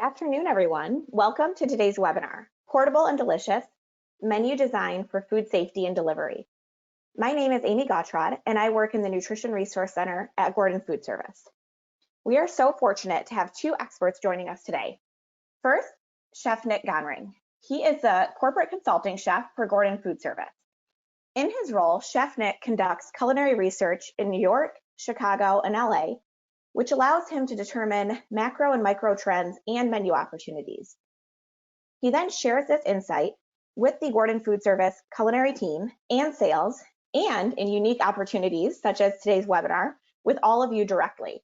afternoon, everyone. Welcome to today's webinar, Portable and Delicious, Menu Design for Food Safety and Delivery. My name is Amy Gottrod, and I work in the Nutrition Resource Center at Gordon Food Service. We are so fortunate to have two experts joining us today. First, Chef Nick Gonring. He is the corporate consulting chef for Gordon Food Service. In his role, Chef Nick conducts culinary research in New York, Chicago, and LA, which allows him to determine macro and micro trends and menu opportunities. He then shares this insight with the Gordon Food Service culinary team and sales, and in unique opportunities such as today's webinar, with all of you directly.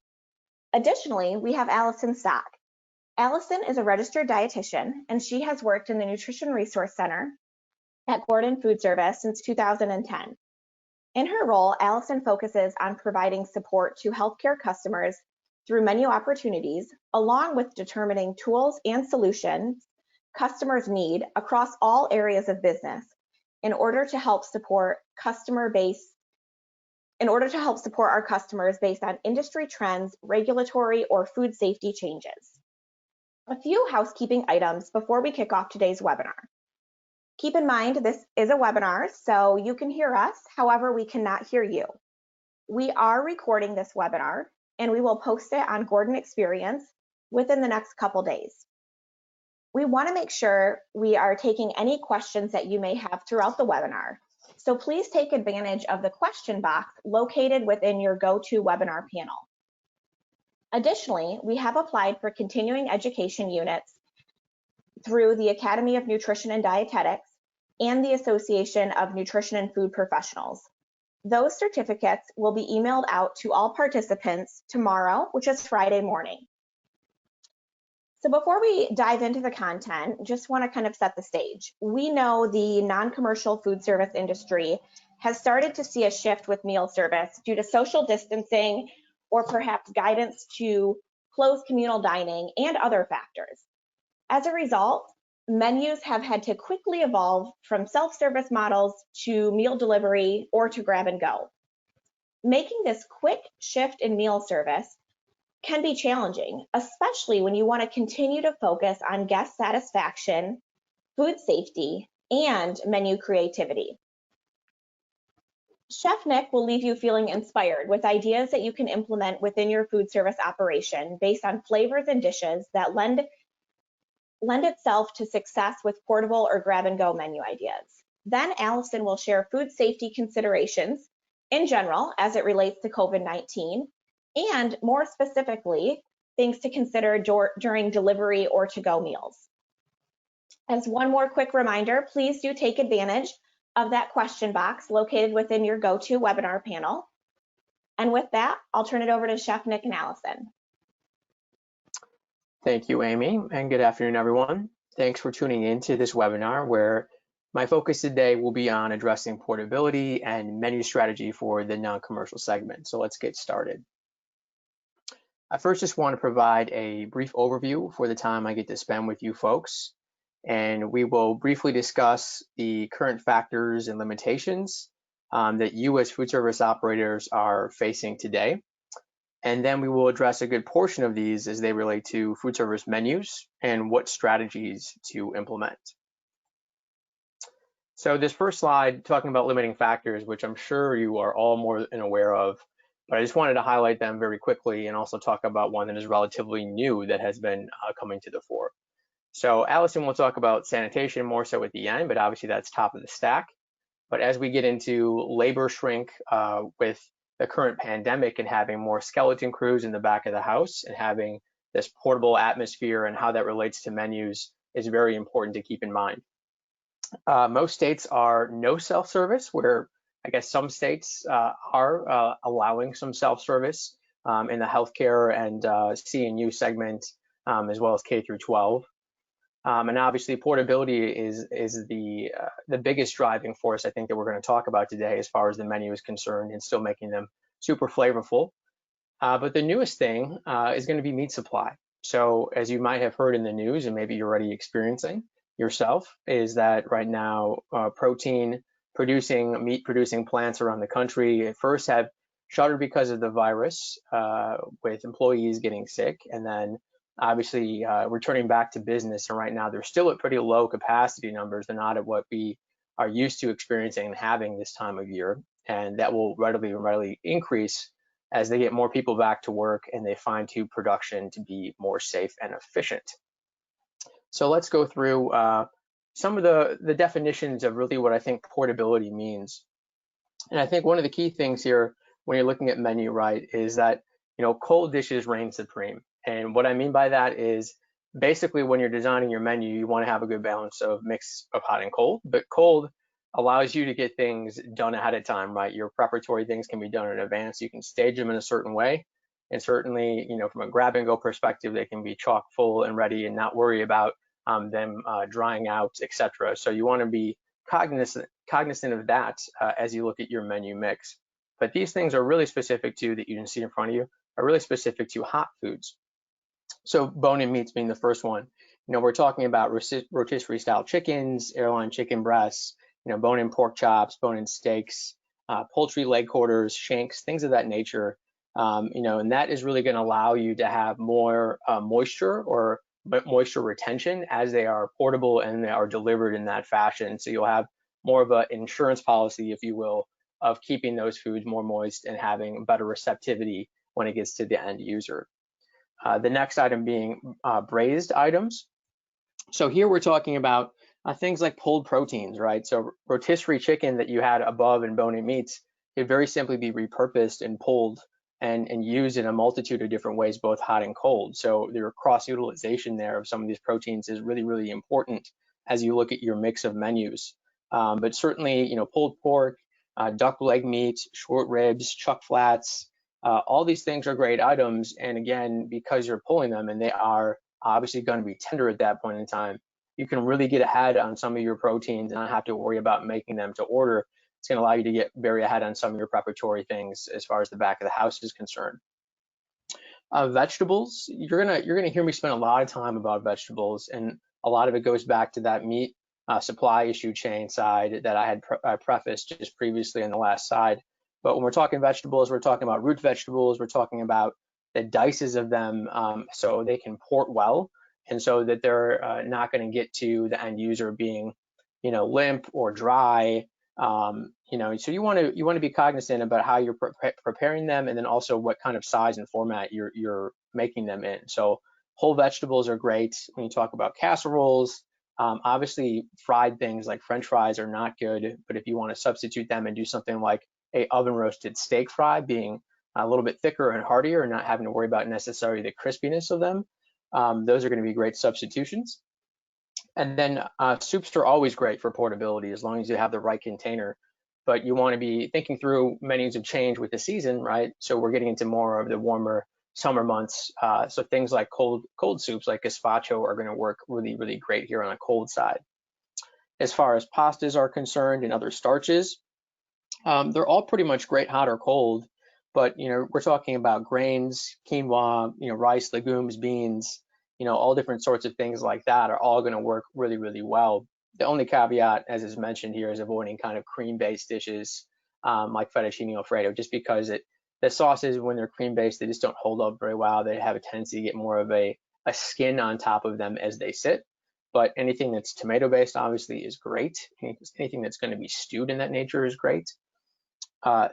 Additionally, we have Allison Stock. Allison is a registered dietitian, and she has worked in the Nutrition Resource Center at Gordon Food Service since 2010. In her role, Allison focuses on providing support to healthcare customers through menu opportunities, along with determining tools and solutions customers need across all areas of business in order to help support our customers based on industry trends, regulatory, or food safety changes. A few housekeeping items before we kick off today's webinar. Keep in mind, this is a webinar, so you can hear us, however, we cannot hear you. We are recording this webinar, and we will post it on Gordon Experience within the next couple days. We want to make sure we are taking any questions that you may have throughout the webinar, so please take advantage of the question box located within your GoToWebinar panel. Additionally, we have applied for continuing education units through the Academy of Nutrition and Dietetics and the Association of Nutrition and Food Professionals. Those certificates will be emailed out to all participants tomorrow, which is Friday morning. So before we dive into the content, just want to kind of set the stage. We know the non-commercial food service industry has started to see a shift with meal service due to social distancing or perhaps guidance to close communal dining and other factors. As a result, menus have had to quickly evolve from self-service models to meal delivery or to grab and go. Making this quick shift in meal service can be challenging, especially when you want to continue to focus on guest satisfaction, food safety, and menu creativity. Chef Nick will leave you feeling inspired with ideas that you can implement within your food service operation based on flavors and dishes that lend itself to success with portable or grab-and-go menu ideas. Then Allison will share food safety considerations in general as it relates to COVID-19, and more specifically, things to consider during delivery or to-go meals. As one more quick reminder, please do take advantage of that question box located within your GoToWebinar panel. And with that, I'll turn it over to Chef Nick and Allison. Thank you, Amy, and good afternoon, everyone. Thanks for tuning in to this webinar where my focus today will be on addressing portability and menu strategy for the non-commercial segment. So let's get started. I first just want to provide a brief overview for the time I get to spend with you folks, and we will briefly discuss the current factors and limitations that you as food service operators are facing today. And then we will address a good portion of these as they relate to food service menus and what strategies to implement. So this first slide, talking about limiting factors, which I'm sure you are all more than aware of, but I just wanted to highlight them very quickly and also talk about one that is relatively new that has been coming to the fore. So Allison will talk about sanitation more so at the end, but obviously that's top of the stack. But as we get into labor shrink with the current pandemic and having more skeleton crews in the back of the house and having this portable atmosphere and how that relates to menus is very important to keep in mind. Most states are no self-service, where I guess some states are allowing some self-service in the healthcare and C&U segment, as well as K through 12. And obviously portability is the biggest driving force I think that we're going to talk about today as far as the menu is concerned, and still making them super flavorful. But the newest thing is going to be meat supply. So as you might have heard in the news, and maybe you're already experiencing yourself, is that right now meat producing plants around the country at first have shuttered because of the virus, with employees getting sick, and then obviously returning back to business, and right now they're still at pretty low capacity numbers. They're not at what we are used to experiencing and having this time of year, and that will readily increase as they get more people back to work and they fine-tune production to be more safe and efficient. So let's go through some of the definitions of really what I think portability means. And I think one of the key things here when you're looking at menu, right, is that, cold dishes reign supreme. And what I mean by that is basically when you're designing your menu, you want to have a good balance of mix of hot and cold, but cold allows you to get things done ahead of time, right? Your preparatory things can be done in advance. You can stage them in a certain way. And certainly, from a grab and go perspective, they can be chock full and ready and not worry about them drying out, etc. So you want to be cognizant of that as you look at your menu mix. But these things are really specific to, that you can see in front of you, are really specific to hot foods. So bone-in meats being the first one. We're talking about rotisserie style chickens, airline chicken breasts, bone-in pork chops, bone-in steaks, poultry leg quarters, shanks, things of that nature. And that is really going to allow you to have more moisture or moisture retention as they are portable and they are delivered in that fashion. So you'll have more of an insurance policy, if you will, of keeping those foods more moist and having better receptivity when it gets to the end user. The next item being braised items. So here we're talking about things like pulled proteins, right? So rotisserie chicken that you had above in bone-in meats could very simply be repurposed and pulled and used in a multitude of different ways, both hot and cold. So your cross utilization there of some of these proteins is really, really important as you look at your mix of menus. But certainly, pulled pork, duck leg meat, short ribs, chuck flats, all these things are great items. And again, because you're pulling them and they are obviously going to be tender at that point in time, you can really get ahead on some of your proteins and not have to worry about making them to order. It's going to allow you to get very ahead on some of your preparatory things as far as the back of the house is concerned. Vegetables, you're gonna hear me spend a lot of time about vegetables, and a lot of it goes back to that meat supply issue chain side that I had prefaced just previously on the last slide. But when we're talking vegetables, we're talking about root vegetables. We're talking about the dices of them so they can port well, and so that they're not going to get to the end user being, limp or dry. So you want to be cognizant about how you're preparing them, and then also what kind of size and format you're making them in. So whole vegetables are great when you talk about casseroles. Obviously, fried things like French fries are not good, but if you want to substitute them and do something like a oven roasted steak fry, being a little bit thicker and heartier and not having to worry about necessarily the crispiness of them, those are going to be great substitutions. And then soups are always great for portability as long as you have the right container. But you want to be thinking through menus of change with the season, right? So we're getting into more of the warmer summer months. So things like cold soups like gazpacho are going to work really, really great here on a cold side. As far as pastas are concerned and other starches, they're all pretty much great hot or cold. But we're talking about grains, quinoa, rice, legumes, beans, all different sorts of things like that are all going to work really, really well. The only caveat, as is mentioned here, is avoiding kind of cream-based dishes like fettuccine alfredo, just because the sauces, when they're cream-based, they just don't hold up very well. They have a tendency to get more of a skin on top of them as they sit. But anything that's tomato-based, obviously, is great. Anything that's going to be stewed in that nature is great.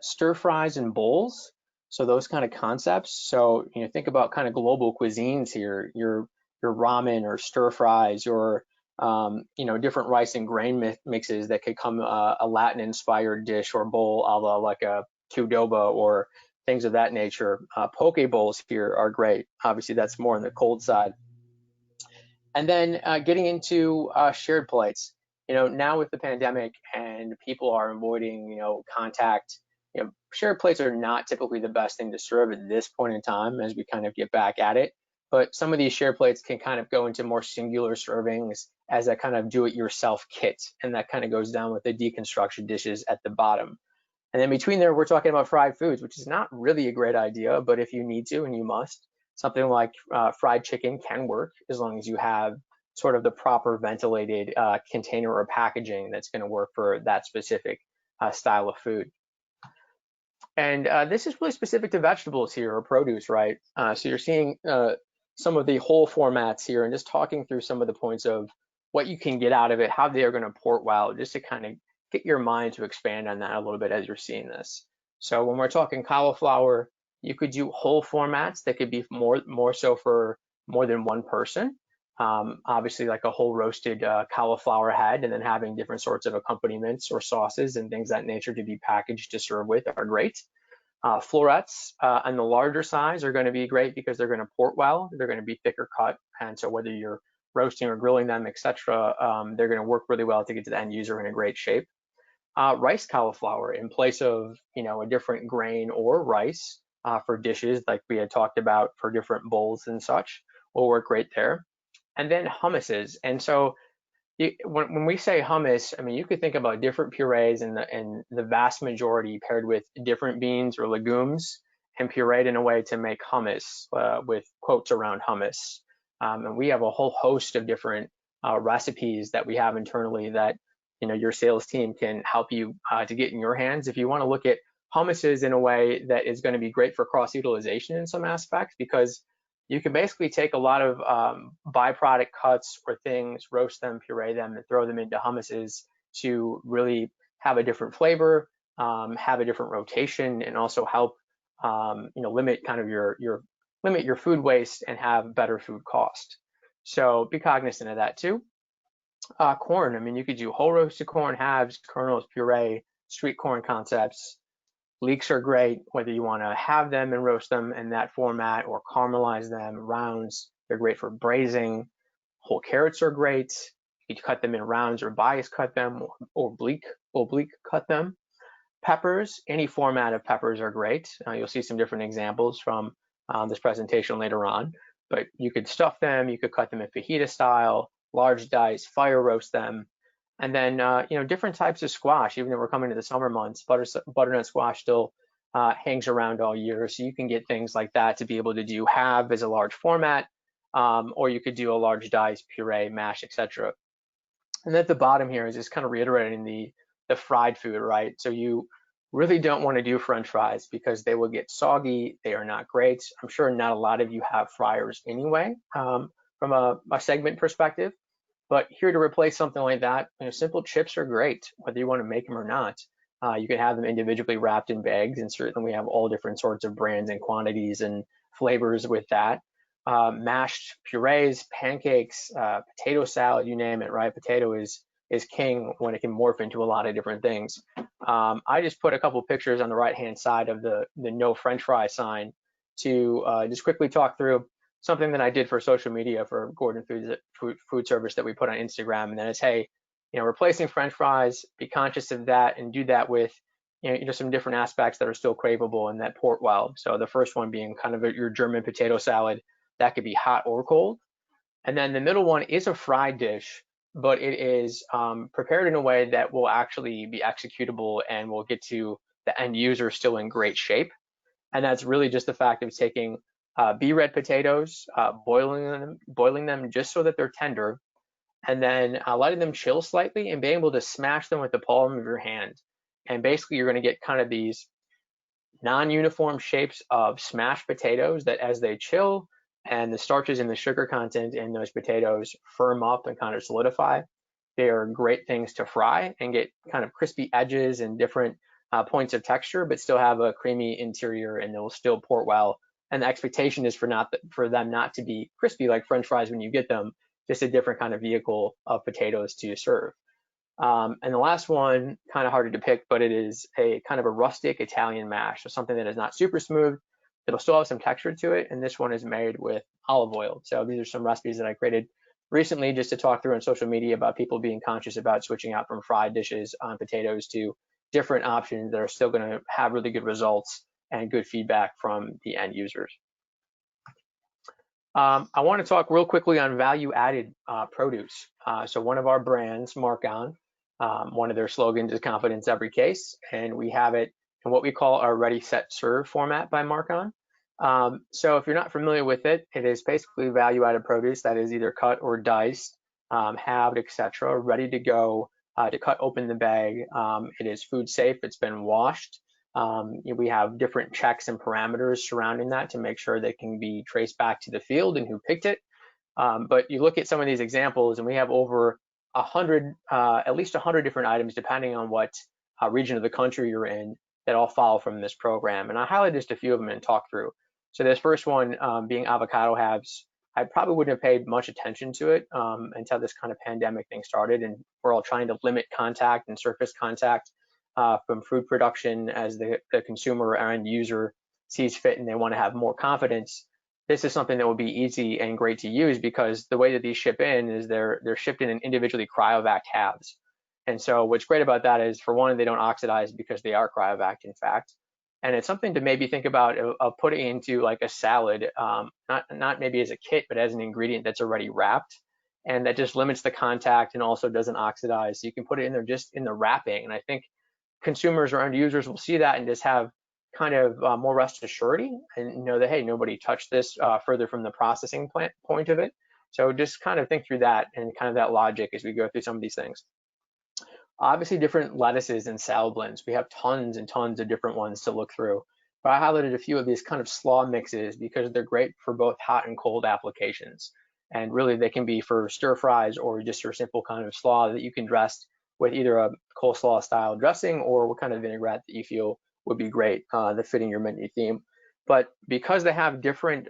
Stir fries and bowls, so those kind of concepts. So think about kind of global cuisines here, your ramen or stir fries, or different rice and grain mixes that could come a Latin inspired dish or bowl, a la like a qdoba or things of that nature. Poke bowls here are great. Obviously, that's more on the cold side. And then getting into shared plates. Now with the pandemic and people are avoiding, contact, shared plates are not typically the best thing to serve at this point in time as we kind of get back at it. But some of these shared plates can kind of go into more singular servings as a kind of do-it-yourself kit. And that kind of goes down with the deconstruction dishes at the bottom. And then between there, we're talking about fried foods, which is not really a great idea, but if you need to and you must, something like fried chicken can work as long as you have sort of the proper ventilated container or packaging that's going to work for that specific style of food. And this is really specific to vegetables here, or produce, right? So you're seeing some of the whole formats here and just talking through some of the points of what you can get out of it, how they are going to port well, just to kind of get your mind to expand on that a little bit as you're seeing this. So when we're talking cauliflower, you could do whole formats that could be more so for more than one person. Obviously, like a whole roasted cauliflower head, and then having different sorts of accompaniments or sauces and things of that nature to be packaged to serve with are great. Florets on the larger size are going to be great because they're going to port well. They're going to be thicker cut, and so whether you're roasting or grilling them, etc., they're going to work really well to get to the end user in a great shape. Rice cauliflower in place of a different grain or rice for dishes like we had talked about for different bowls and such will work great there. And then hummuses. And so when we say hummus, I mean, you could think about different purees and the vast majority paired with different beans or legumes and pureed in a way to make hummus with quotes around hummus. And we have a whole host of different recipes that we have internally that your sales team can help you to get in your hands. If you want to look at hummuses in a way that is going to be great for cross-utilization in some aspects, because you can basically take a lot of byproduct cuts or things, roast them, puree them, and throw them into hummuses to really have a different flavor, have a different rotation, and also help limit kind of limit your food waste and have better food cost. So be cognizant of that too. Corn, I mean, you could do whole roasted corn, halves, kernels, puree, street corn concepts. Leeks are great, whether you want to have them and roast them in that format or caramelize them, rounds. They're great for braising. Whole carrots are great. You could cut them in rounds or bias cut them or oblique cut them. Peppers, any format of peppers are great. You'll see some different examples from this presentation later on, but you could stuff them, you could cut them in fajita style, large dice, fire roast them. And then, different types of squash, even though we're coming to the summer months, butternut squash still hangs around all year. So you can get things like that to be able to have as a large format, or you could do a large dice, puree, mash, etc. And at the bottom here is just kind of reiterating the fried food, right? So you really don't want to do French fries because they will get soggy. They are not great. I'm sure not a lot of you have fryers anyway, from a segment perspective. But here to replace something like that, simple chips are great, whether you want to make them or not. You can have them individually wrapped in bags, and certainly we have all different sorts of brands and quantities and flavors with that. Mashed purees, pancakes, potato salad, you name it, right? Potato is king when it can morph into a lot of different things. I just put a couple pictures on the right-hand side of the no French fry sign to just quickly talk through something that I did for social media for Gordon Food Service that we put on Instagram. And then it's, hey, replacing French fries, be conscious of that and do that with, some different aspects that are still craveable and that port well. So the first one being kind of your German potato salad that could be hot or cold. And then the middle one is a fried dish, but it is prepared in a way that will actually be executable and will get to the end user still in great shape. And that's really just the fact of taking red potatoes, boiling them just so that they're tender, and then letting them chill slightly and being able to smash them with the palm of your hand. And basically you're going to get kind of these non-uniform shapes of smashed potatoes that as they chill and the starches and the sugar content in those potatoes firm up and kind of solidify, they are great things to fry and get kind of crispy edges and different points of texture, but still have a creamy interior, and they'll still port well. And the expectation is for them not to be crispy like French fries when you get them, just a different kind of vehicle of potatoes to serve. And the last one, kind of harder to pick, but it is a kind of a rustic Italian mash, so something that is not super smooth. It'll still have some texture to it, and this one is made with olive oil. So these are some recipes that I created recently just to talk through on social media about people being conscious about switching out from fried dishes on potatoes to different options that are still going to have really good results and good feedback from the end users. I want to talk real quickly on value-added produce. So one of our brands, Mark-On, one of their slogans is confidence every case, and we have it in what we call our ready, set, serve format by Mark-On. So if you're not familiar with it, it is basically value-added produce that is either cut or diced, halved, etc., ready to go to cut open the bag. It is food safe. It's been washed. We have different checks and parameters surrounding that to make sure they can be traced back to the field and who picked it. But you look at some of these examples, and we have over 100, at least 100 different items, depending on what region of the country you're in, that all follow from this program. And I highlighted just a few of them and talk through. So this first one being avocado halves, I probably wouldn't have paid much attention to it until this kind of pandemic thing started, and we're all trying to limit contact and surface contact from food production as the consumer or end user sees fit, and they want to have more confidence. This is something that will be easy and great to use, because the way that these ship in is they're shipped in individually cryovac halves. And so what's great about that is, for one, they don't oxidize because they are cryovac, in fact. And it's something to maybe think about of putting into like a salad, not maybe as a kit, but as an ingredient that's already wrapped, and that just limits the contact and also doesn't oxidize. So you can put it in there just in the wrapping. And I think consumers or end users will see that and just have kind of more rest assurity and know that, hey, nobody touched this further from the processing plant point of it. So just kind of think through that and kind of that logic as we go through some of these things. Obviously, different lettuces and salad blends. We have tons and tons of different ones to look through. But I highlighted a few of these kind of slaw mixes because they're great for both hot and cold applications. And really, they can be for stir fries or just your simple kind of slaw that you can dress with either a coleslaw style dressing or what kind of vinaigrette that you feel would be great that fitting your menu theme. But because they have different,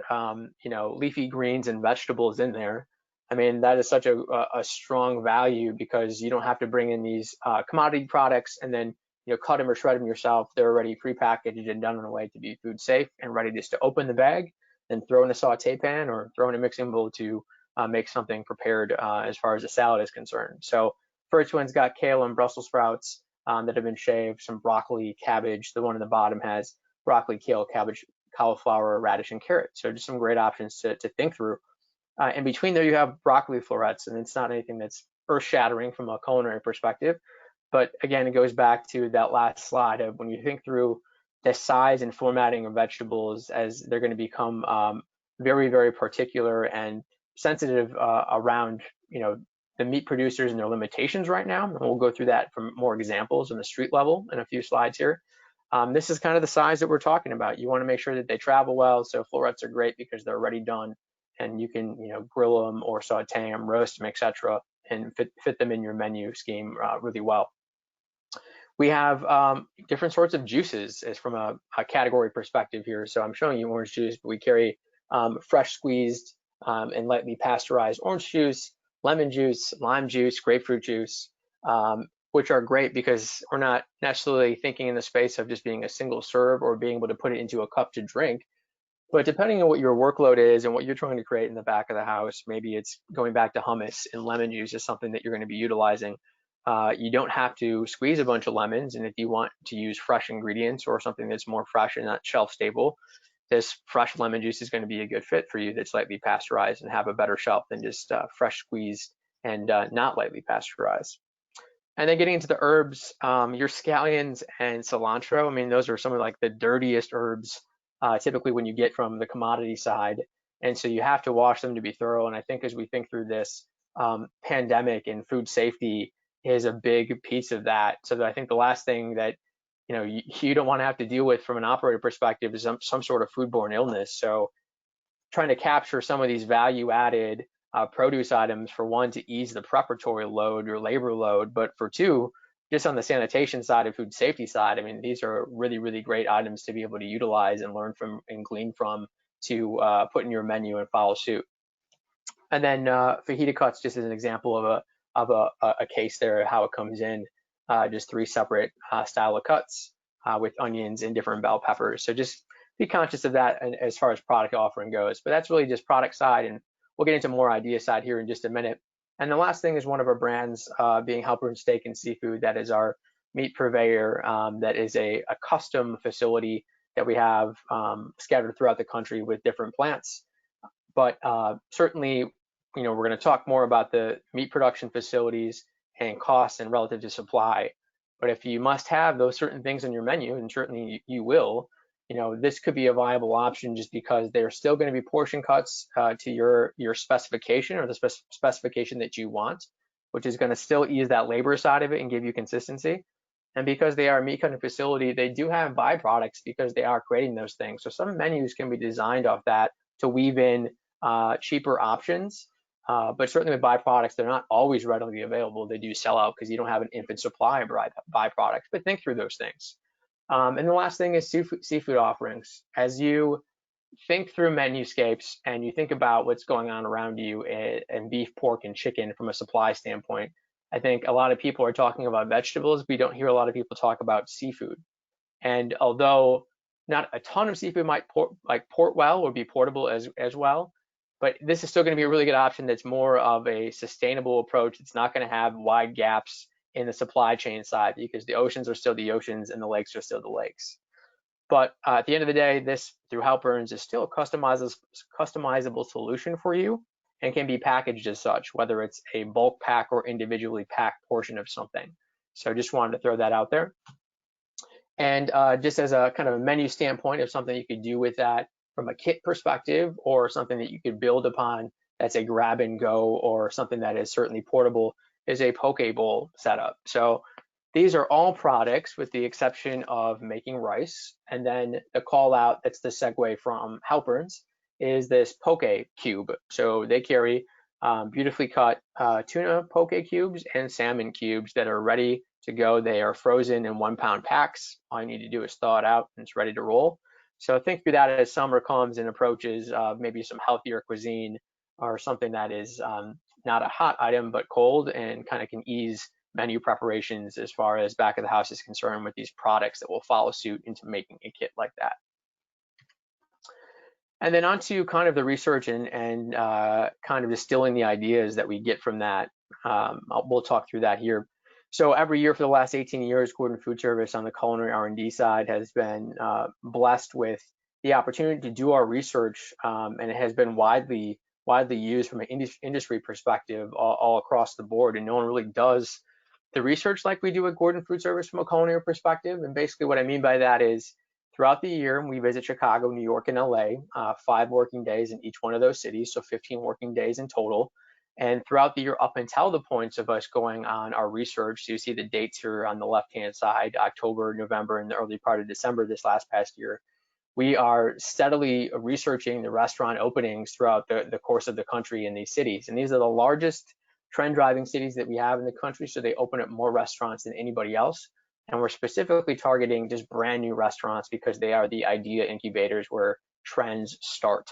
leafy greens and vegetables in there, I mean, that is such a strong value, because you don't have to bring in these commodity products and then cut them or shred them yourself. They're already prepackaged and done in a way to be food safe and ready just to open the bag and throw in a saute pan or throw in a mixing bowl to make something prepared as far as the salad is concerned. So first one's got kale and Brussels sprouts that have been shaved, some broccoli, cabbage. The one on the bottom has broccoli, kale, cabbage, cauliflower, radish, and carrot. So just some great options to think through. In between there, you have broccoli florets, and it's not anything that's earth-shattering from a culinary perspective. But again, it goes back to that last slide of when you think through the size and formatting of vegetables as they're going to become very, very particular and sensitive around, the meat producers and their limitations right now. And we'll go through that from more examples on the street level in a few slides here. This is kind of the size that we're talking about. You want to make sure that they travel well. So florets are great because they're already done, and you can grill them or saute them, roast them, etc., and fit them in your menu scheme really well. We have different sorts of juices as from a category perspective here. So I'm showing you orange juice, but we carry fresh squeezed and lightly pasteurized orange juice, lemon juice, lime juice, grapefruit juice, which are great because we're not necessarily thinking in the space of just being a single serve or being able to put it into a cup to drink. But depending on what your workload is and what you're trying to create in the back of the house, maybe it's going back to hummus, and lemon juice is something that you're going to be utilizing. You don't have to squeeze a bunch of lemons, and if you want to use fresh ingredients or something that's more fresh and not shelf stable, this fresh lemon juice is going to be a good fit for you that's lightly pasteurized and have a better shelf than just fresh squeezed and not lightly pasteurized. And then getting into the herbs, your scallions and cilantro, I mean, those are some of like the dirtiest herbs typically when you get from the commodity side. And so you have to wash them to be thorough. And I think as we think through this pandemic, and food safety is a big piece of that. So that I think the last thing that you don't want to have to deal with from an operator perspective is some sort of foodborne illness. So trying to capture some of these value added produce items, for one, to ease the preparatory load or labor load, but for two, just on the sanitation side and food safety side, I mean, these are really, really great items to be able to utilize and learn from and glean from to put in your menu and follow suit. And then fajita cuts, just as an example of a case there, how it comes in, just 3 separate style of cuts with onions and different bell peppers. So just be conscious of that as far as product offering goes. But that's really just product side, and we'll get into more idea side here in just a minute. And the last thing is one of our brands being Halpern Steak and Seafood. That is our meat purveyor. That is a custom facility that we have scattered throughout the country with different plants. But certainly, we're going to talk more about the meat production facilities and costs and relative to supply. But if you must have those certain things on your menu, and certainly you will, this could be a viable option just because they're still going to be portion cuts to your specification or the specification that you want, which is going to still ease that labor side of it and give you consistency. And because they are a meat cutting facility, they do have byproducts because they are creating those things. So some menus can be designed off that to weave in cheaper options. But certainly with byproducts, they're not always readily available. They do sell out because you don't have an infinite supply of byproducts. But think through those things. And the last thing is seafood offerings. As you think through menuscapes and you think about what's going on around you and beef, pork, and chicken from a supply standpoint, I think a lot of people are talking about vegetables. We don't hear a lot of people talk about seafood. And although not a ton of seafood might port well or be portable as well, but this is still going to be a really good option that's more of a sustainable approach. It's not going to have wide gaps in the supply chain side because the oceans are still the oceans and the lakes are still the lakes. But at the end of the day, this through Halperns is still a customizable solution for you and can be packaged as such, whether it's a bulk pack or individually packed portion of something. So just wanted to throw that out there. And just as a kind of a menu standpoint of something you could do with that from a kit perspective or something that you could build upon that's a grab and go or something that is certainly portable is a poke bowl setup. So these are all products with the exception of making rice. And then the call out, that's the segue from Halperns, is this poke cube. So they carry beautifully cut tuna poke cubes and salmon cubes that are ready to go. They are frozen in 1 pound packs. All you need to do is thaw it out and it's ready to roll. So think through that as summer comes and approaches, maybe some healthier cuisine or something that is not a hot item, but cold and kind of can ease menu preparations as far as back of the house is concerned with these products that will follow suit into making a kit like that. And then onto kind of the research and kind of distilling the ideas that we get from that. We'll talk through that here. So every year for the last 18 years, Gordon Food Service on the culinary R&D side has been blessed with the opportunity to do our research, and it has been widely used from an industry perspective all across the board, and no one really does the research like we do at Gordon Food Service from a culinary perspective. And basically what I mean by that is throughout the year, we visit Chicago, New York, and LA, 5 working days in each one of those cities, so 15 working days in total. And throughout the year, up until the points of us going on our research, so you see the dates here on the left-hand side, October, November, and the early part of December this last past year, we are steadily researching the restaurant openings throughout the course of the country in these cities. And these are the largest trend driving cities that we have in the country, so they open up more restaurants than anybody else. And we're specifically targeting just brand new restaurants because they are the idea incubators where trends start.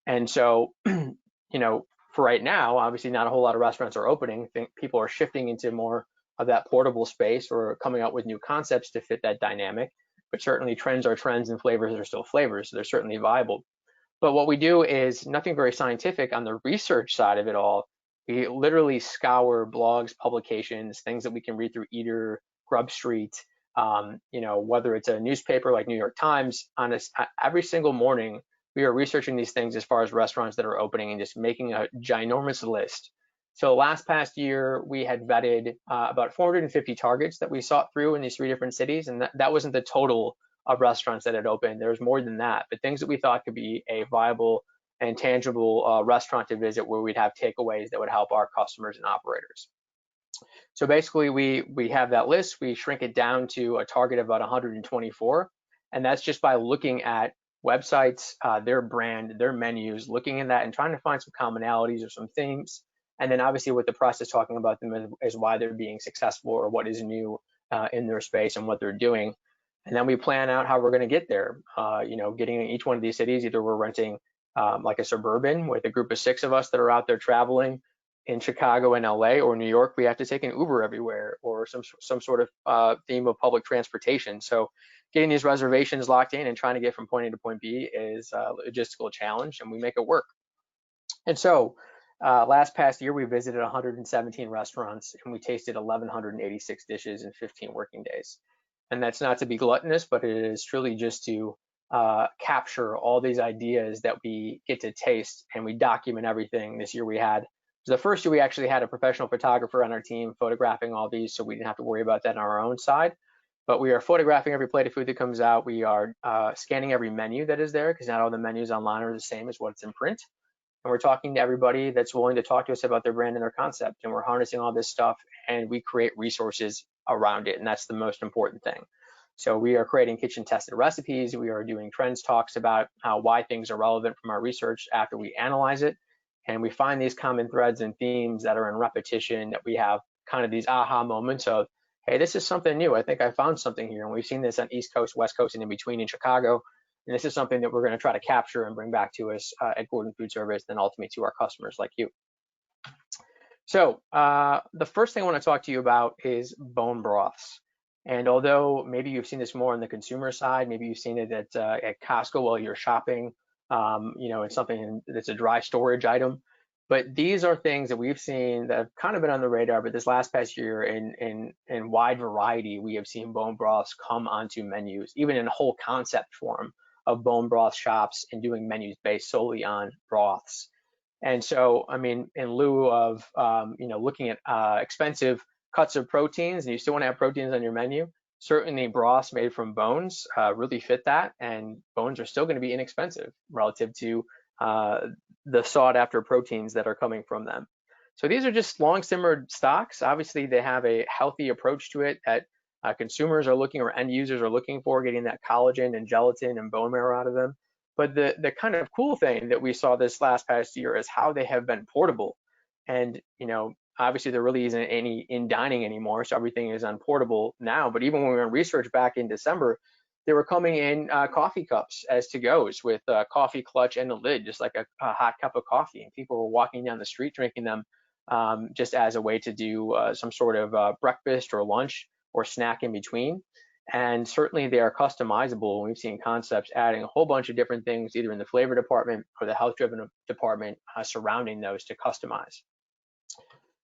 And so, for right now, obviously not a whole lot of restaurants are opening. I think people are shifting into more of that portable space or coming up with new concepts to fit that dynamic. But certainly trends are trends and flavors are still flavors, so they're certainly viable. But what we do is nothing very scientific on the research side of it all. We literally scour blogs, publications, things that we can read through Eater, Grub Street, whether it's a newspaper like New York Times. Every single morning, we are researching these things as far as restaurants that are opening and just making a ginormous list. So last past year, we had vetted about 450 targets that we sought through in these 3 different cities, and that wasn't the total of restaurants that had opened. There's more than that, but things that we thought could be a viable and tangible restaurant to visit where we'd have takeaways that would help our customers and operators. So basically, we have that list. We shrink it down to a target of about 124, and that's just by looking at websites, their brand, their menus, looking at that and trying to find some commonalities or some themes. And then obviously with the process talking about them is why they're being successful or what is new in their space and what they're doing. And then we plan out how we're going to get there. Getting in each one of these cities, either we're renting like a Suburban with a group of 6 of us that are out there traveling. In Chicago and LA or New York, we have to take an Uber everywhere or some sort of theme of public transportation. So getting these reservations locked in and trying to get from point A to point B is a logistical challenge, and we make it work. And so last past year, we visited 117 restaurants and we tasted 1,186 dishes in 15 working days. And that's not to be gluttonous, but it is truly just to capture all these ideas that we get to taste, and we document everything. This year we had, the first year we actually had a professional photographer on our team photographing all these, so we didn't have to worry about that on our own side. But we are photographing every plate of food that comes out. We are scanning every menu that is there because not all the menus online are the same as what's in print. And we're talking to everybody that's willing to talk to us about their brand and their concept. And we're harnessing all this stuff, and we create resources around it, and that's the most important thing. So we are creating kitchen tested recipes. We are doing trends talks about why things are relevant from our research after we analyze it. And we find these common threads and themes that are in repetition, that we have kind of these aha moments of, hey, this is something new. I think I found something here. And we've seen this on East Coast, West Coast, and in between in Chicago. And this is something that we're going to try to capture and bring back to us at Gordon Food Service, and ultimately to our customers like you. So the first thing I want to talk to you about is bone broths. And although maybe you've seen this more on the consumer side, maybe you've seen it at Costco while you're shopping, it's something that's a dry storage item. But these are things that we've seen that have kind of been on the radar. But this last past year, in wide variety, we have seen bone broths come onto menus, even in whole concept form of bone broth shops, and doing menus based solely on broths. And so, I mean, in lieu of looking at expensive cuts of proteins, and you still want to have proteins on your menu, certainly broths made from bones really fit that, and bones are still going to be inexpensive relative to the sought after proteins that are coming from them. So these are just long simmered stocks. Obviously, they have a healthy approach to it that consumers are looking, or end users are looking for, getting that collagen and gelatin and bone marrow out of them. But the kind of cool thing that we saw this last past year is how they have been portable. And, obviously there really isn't any in dining anymore, so everything is on portable now. But even when we were in research back in December, they were coming in coffee cups as to-goes with a coffee clutch and a lid, just like a hot cup of coffee. And people were walking down the street drinking them just as a way to do some sort of breakfast or lunch or snack in between. And certainly they are customizable. We've seen concepts adding a whole bunch of different things, either in the flavor department or the health-driven department surrounding those to customize.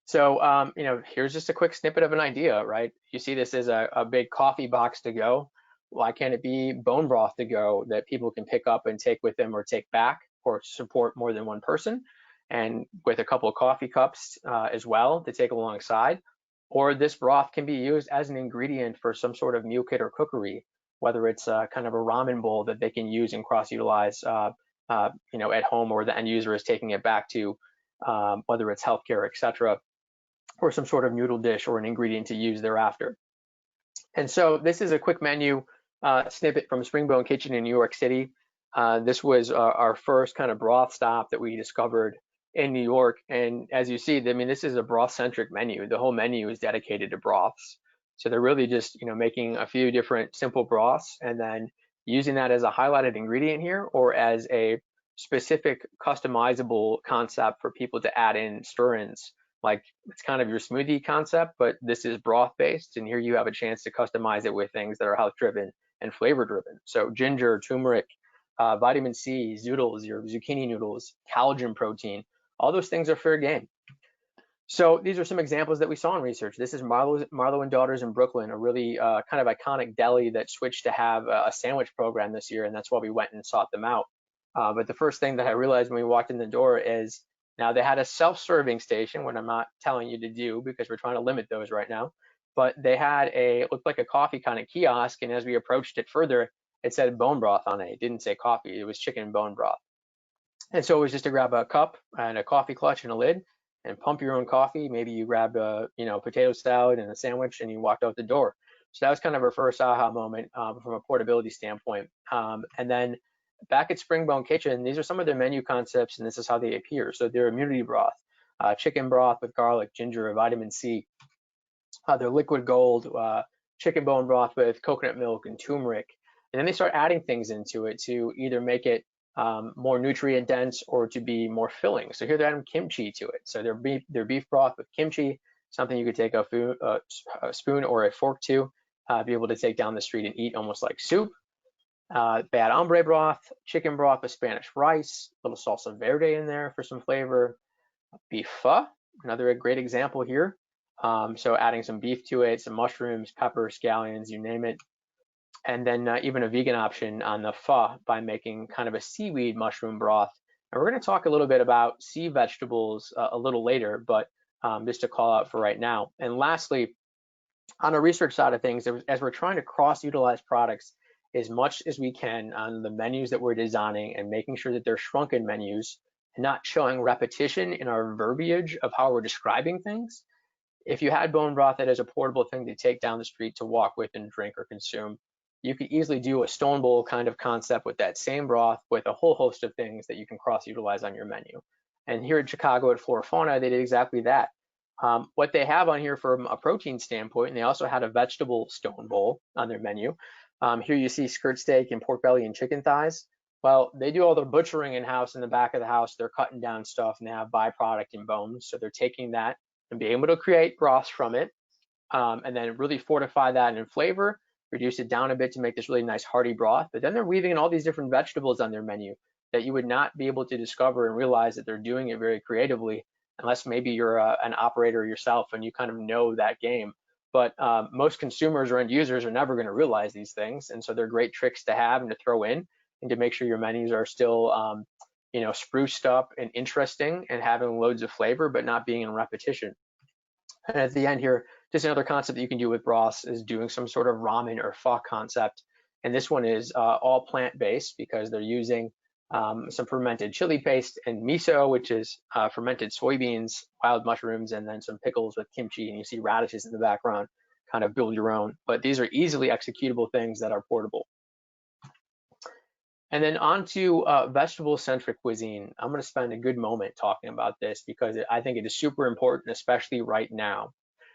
So, here's just a quick snippet of an idea, right? You see this as a big coffee box to go. Why can't it be bone broth to go that people can pick up and take with them or take back, or support more than one person? And with a couple of coffee cups as well to take alongside. Or this broth can be used as an ingredient for some sort of meal kit or cookery, whether it's kind of a ramen bowl that they can use and cross-utilize, at home, or the end user is taking it back to, whether it's healthcare, etc., or some sort of noodle dish or an ingredient to use thereafter. And so this is a quick menu snippet from Springville Kitchen in New York City. This was our first kind of broth stop that we discovered in New York. And as you see, I mean, this is a broth-centric menu. The whole menu is dedicated to broths. So they're really just, making a few different simple broths and then using that as a highlighted ingredient here, or as a specific customizable concept for people to add in stir-ins. Like, it's kind of your smoothie concept, but this is broth-based, and here you have a chance to customize it with things that are health-driven and flavor-driven. So ginger, turmeric, vitamin C, zoodles, your zucchini noodles, collagen protein, all those things are fair game. So these are some examples that we saw in research. This is Marlowe and Daughters in Brooklyn, a really kind of iconic deli that switched to have a sandwich program this year, and that's why we went and sought them out. But the first thing that I realized when we walked in the door is, now they had a self-serving station, what I'm not telling you to do because we're trying to limit those right now, but they had it looked like a coffee kind of kiosk, and as we approached it further, it said bone broth on it. It didn't say coffee, it was chicken bone broth. And so it was just to grab a cup and a coffee clutch and a lid and pump your own coffee. Maybe you grabbed a potato salad and a sandwich and you walked out the door. So that was kind of our first aha moment from a portability standpoint. And then back at Springville Kitchen, these are some of their menu concepts, and this is how they appear. So their immunity broth, chicken broth with garlic, ginger, vitamin C. Their liquid gold, chicken bone broth with coconut milk and turmeric. And then they start adding things into it to either make it more nutrient dense or to be more filling. So here they're adding kimchi to it. So their beef broth with kimchi, something you could take a spoon or a fork to, be able to take down the street and eat almost like soup. Bad hombre broth, chicken broth with Spanish rice, a little salsa verde in there for some flavor. Beef pho, another great example here. So adding some beef to it, some mushrooms, peppers, scallions, you name it. And then even a vegan option on the pho by making kind of a seaweed mushroom broth. And we're going to talk a little bit about sea vegetables a little later, but just to call out for right now. And lastly, on the research side of things, as we're trying to cross-utilize products as much as we can on the menus that we're designing and making sure that they're shrunken menus and not showing repetition in our verbiage of how we're describing things, If you had bone broth that is a portable thing to take down the street to walk with and drink or consume, you could easily do a stone bowl kind of concept with that same broth with a whole host of things that you can cross utilize on your menu. And here in Chicago at Flora Fauna, they did exactly that. What they have on here from a protein standpoint, and they also had a vegetable stone bowl on their menu. Here you see skirt steak and pork belly and chicken thighs. Well, they do all their butchering in-house in the back of the house. They're cutting down stuff and they have byproduct in bones. So they're taking that and being able to create broths from it, and then really fortify that in flavor, reduce it down a bit to make this really nice hearty broth. But then they're weaving in all these different vegetables on their menu that you would not be able to discover and realize that they're doing it very creatively, unless maybe you're an operator yourself and you kind of know that game. But most consumers or end users are never going to realize these things, and so they're great tricks to have and to throw in, and to make sure your menus are still spruced up and interesting and having loads of flavor, but not being in repetition. And at the end here, just another concept that you can do with broths is doing some sort of ramen or pho concept. And this one is all plant-based because they're using some fermented chili paste and miso, which is fermented soybeans, wild mushrooms, and then some pickles with kimchi. And you see radishes in the background, kind of build your own. But these are easily executable things that are portable. And then on to vegetable-centric cuisine. I'm going to spend a good moment talking about this because I think it is super important, especially right now.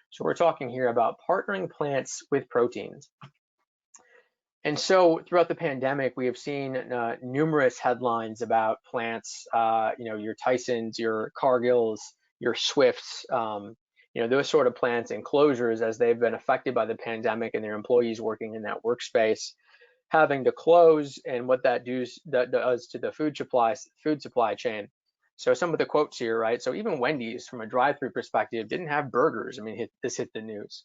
So we're talking here about partnering plants with proteins. And so throughout the pandemic, we have seen numerous headlines about plants, your Tysons, your Cargills, your Swifts, those sort of plants and closures as they've been affected by the pandemic and their employees working in that workspace having to close, and what that does to the food supply chain. So some of the quotes here, right? So even Wendy's, from a drive-through perspective, didn't have burgers. I mean, this hit the news.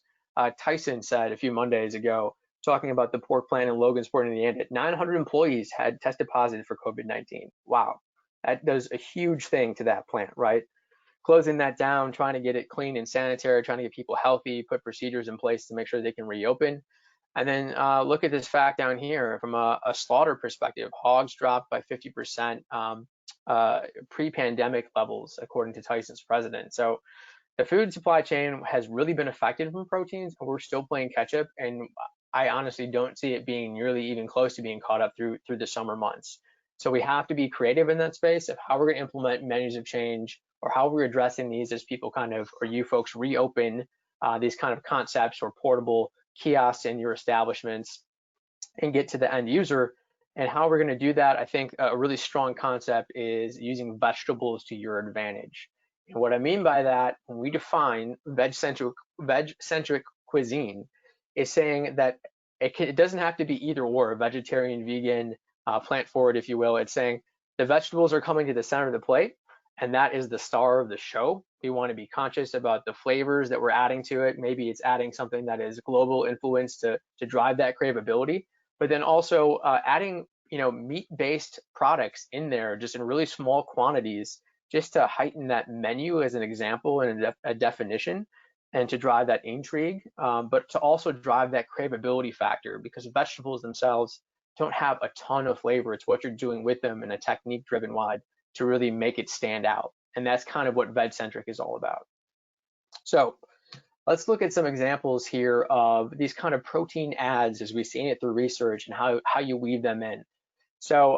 Tyson said a few Mondays ago, talking about the pork plant in Logansport, Indiana, 900 employees had tested positive for COVID-19. Wow, that does a huge thing to that plant, right? Closing that down, trying to get it clean and sanitary, trying to get people healthy, put procedures in place to make sure they can reopen. And then look at this fact down here from a slaughter perspective. Hogs dropped by 50% pre-pandemic levels, according to Tyson's president. So the food supply chain has really been affected from proteins, and we're still playing catch up. And I honestly don't see it being nearly even close to being caught up through the summer months. So we have to be creative in that space of how we're going to implement menus of change, or how we're addressing these as people kind of, or you folks reopen these kind of concepts or portable kiosks in your establishments and get to the end user. And how we're going to do that, I think a really strong concept is using vegetables to your advantage. And what I mean by that, when we define veg-centric cuisine, is saying that it doesn't have to be either or, vegetarian, vegan, plant forward, if you will. It's saying the vegetables are coming to the center of the plate, and that is the star of the show. We want to be conscious about the flavors that we're adding to it. Maybe it's adding something that is global influence to drive that craveability, but then also adding meat-based products in there just in really small quantities, just to heighten that menu as an example and a definition, and to drive that intrigue, but to also drive that craveability factor, because vegetables themselves don't have a ton of flavor. It's what you're doing with them in a technique-driven wide to really make it stand out. And that's kind of what Vegcentric is all about. So let's look at some examples here of these kind of protein ads as we've seen it through research, and how you weave them in. So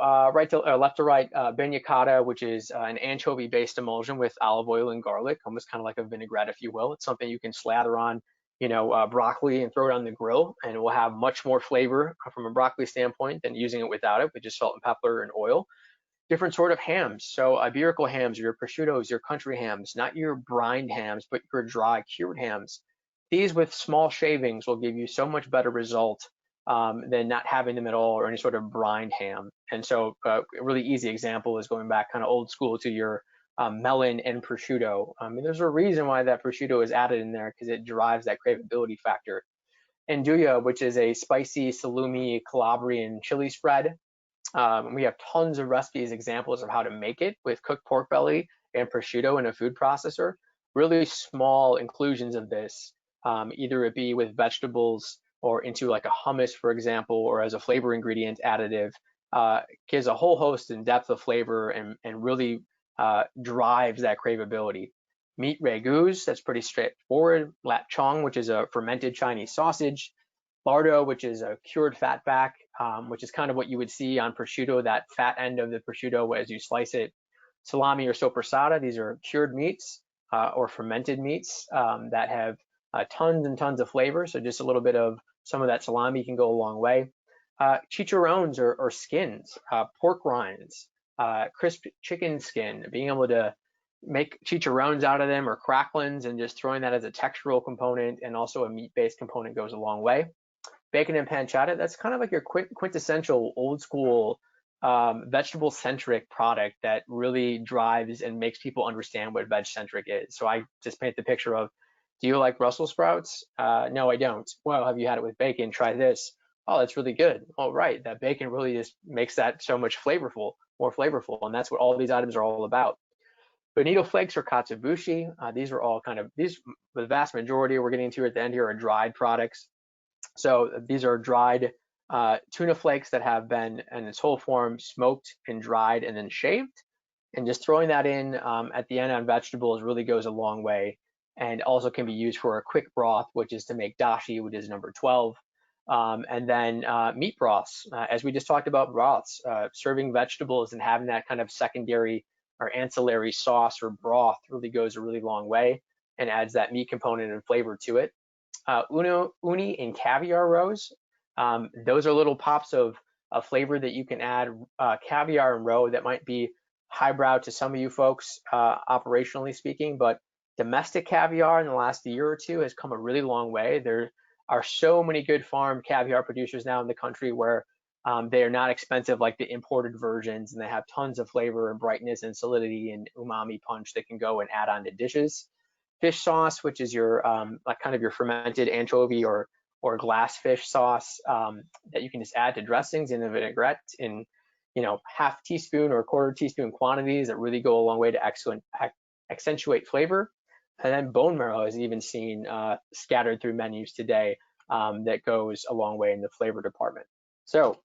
left to right, bagnacotta, which is an anchovy-based emulsion with olive oil and garlic, almost kind of like a vinaigrette, if you will. It's something you can slather on, broccoli and throw it on the grill, and it will have much more flavor from a broccoli standpoint than using it without it, with just salt and pepper and oil. Different sort of hams. So iberical hams, your prosciuttos, your country hams, not your brined hams, but your dry cured hams. These with small shavings will give you so much better result than not having them at all, or any sort of brined ham. And so a really easy example is going back kind of old school to your melon and prosciutto. There's a reason why that prosciutto is added in there, because it drives that craveability factor. Andouille, which is a spicy salumi Calabrian chili spread. We have tons of recipes, examples of how to make it with cooked pork belly and prosciutto in a food processor. Really small inclusions of this, either it be with vegetables or into like a hummus, for example, or as a flavor ingredient additive, gives a whole host and depth of flavor, and really drives that craveability. Meat ragouts, that's pretty straightforward. Lapchong, which is a fermented Chinese sausage. Lardo, which is a cured fatback, which is kind of what you would see on prosciutto, that fat end of the prosciutto as you slice it. Salami or soppressata, these are cured meats or fermented meats that have tons and tons of flavor. So just a little bit of some of that salami can go a long way. Chicharrones or skins, pork rinds, crisp chicken skin, being able to make chicharrones out of them or cracklins and just throwing that as a textural component and also a meat-based component goes a long way. Bacon and pancetta, that's kind of like your quintessential old school vegetable-centric product that really drives and makes people understand what veg-centric is. So I just paint the picture of, do you like Brussels sprouts? No, I don't. Well, have you had it with bacon? Try this. Oh, that's really good. Oh, right, that bacon really just makes that so much more flavorful, and that's what all these items are all about. Bonito flakes or katsuobushi, these are all the vast majority we're getting to at the end here are dried products. So these are dried tuna flakes that have been in its whole form smoked and dried and then shaved. And just throwing that in at the end on vegetables really goes a long way, and also can be used for a quick broth, which is to make dashi, which is number 12. And then meat broths, as we just talked about broths, serving vegetables and having that kind of secondary or ancillary sauce or broth really goes a really long way and adds that meat component and flavor to it. Uni and caviar roes, those are little pops of flavor that you can add. Caviar and roe, that might be highbrow to some of you folks, operationally speaking, but domestic caviar in the last year or two has come a really long way. There are so many good farm caviar producers now in the country where they are not expensive like the imported versions, and they have tons of flavor and brightness and solidity and umami punch that can go and add on to dishes. Fish sauce, which is your like kind of your fermented anchovy or glass fish sauce that you can just add to dressings in a vinaigrette in half teaspoon or quarter teaspoon quantities that really go a long way to accentuate flavor. And then bone marrow is even seen scattered through menus today that goes a long way in the flavor department. So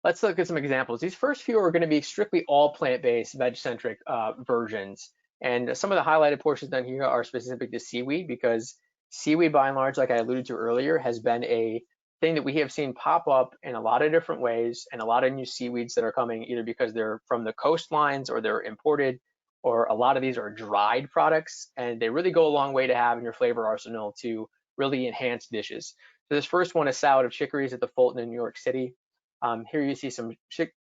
let's look at some examples. These first few are going to be strictly all plant-based, veg-centric versions. And some of the highlighted portions down here are specific to seaweed, because seaweed, by and large, like I alluded to earlier, has been a thing that we have seen pop up in a lot of different ways, and a lot of new seaweeds that are coming either because they're from the coastlines or they're imported, or a lot of these are dried products, and they really go a long way to have in your flavor arsenal to really enhance dishes. So this first one is salad of chicories at the Fulton in New York City. Here you see some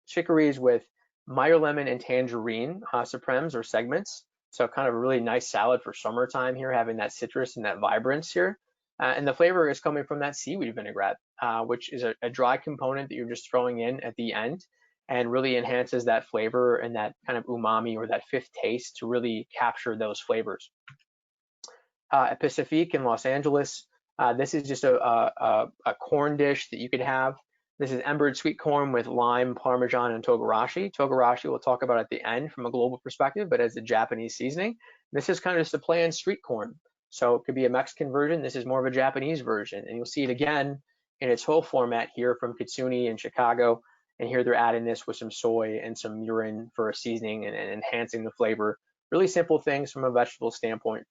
chicories with Meyer lemon and tangerine supremes or segments. So kind of a really nice salad for summertime here, having that citrus and that vibrance here. And the flavor is coming from that seaweed vinaigrette, which is a dry component that you're just throwing in at the end and really enhances that flavor and that kind of umami or that fifth taste to really capture those flavors. At Pacifique in Los Angeles, this is just a corn dish that you could have. This is embered sweet corn with lime, parmesan, and togarashi. Togarashi we'll talk about at the end from a global perspective, but as a Japanese seasoning. This is kind of just a play on street corn. So it could be a Mexican version. This is more of a Japanese version. And you'll see it again in its whole format here from Kitsune in Chicago. And here they're adding this with some soy and some mirin for a seasoning and enhancing the flavor. Really simple things from a vegetable standpoint.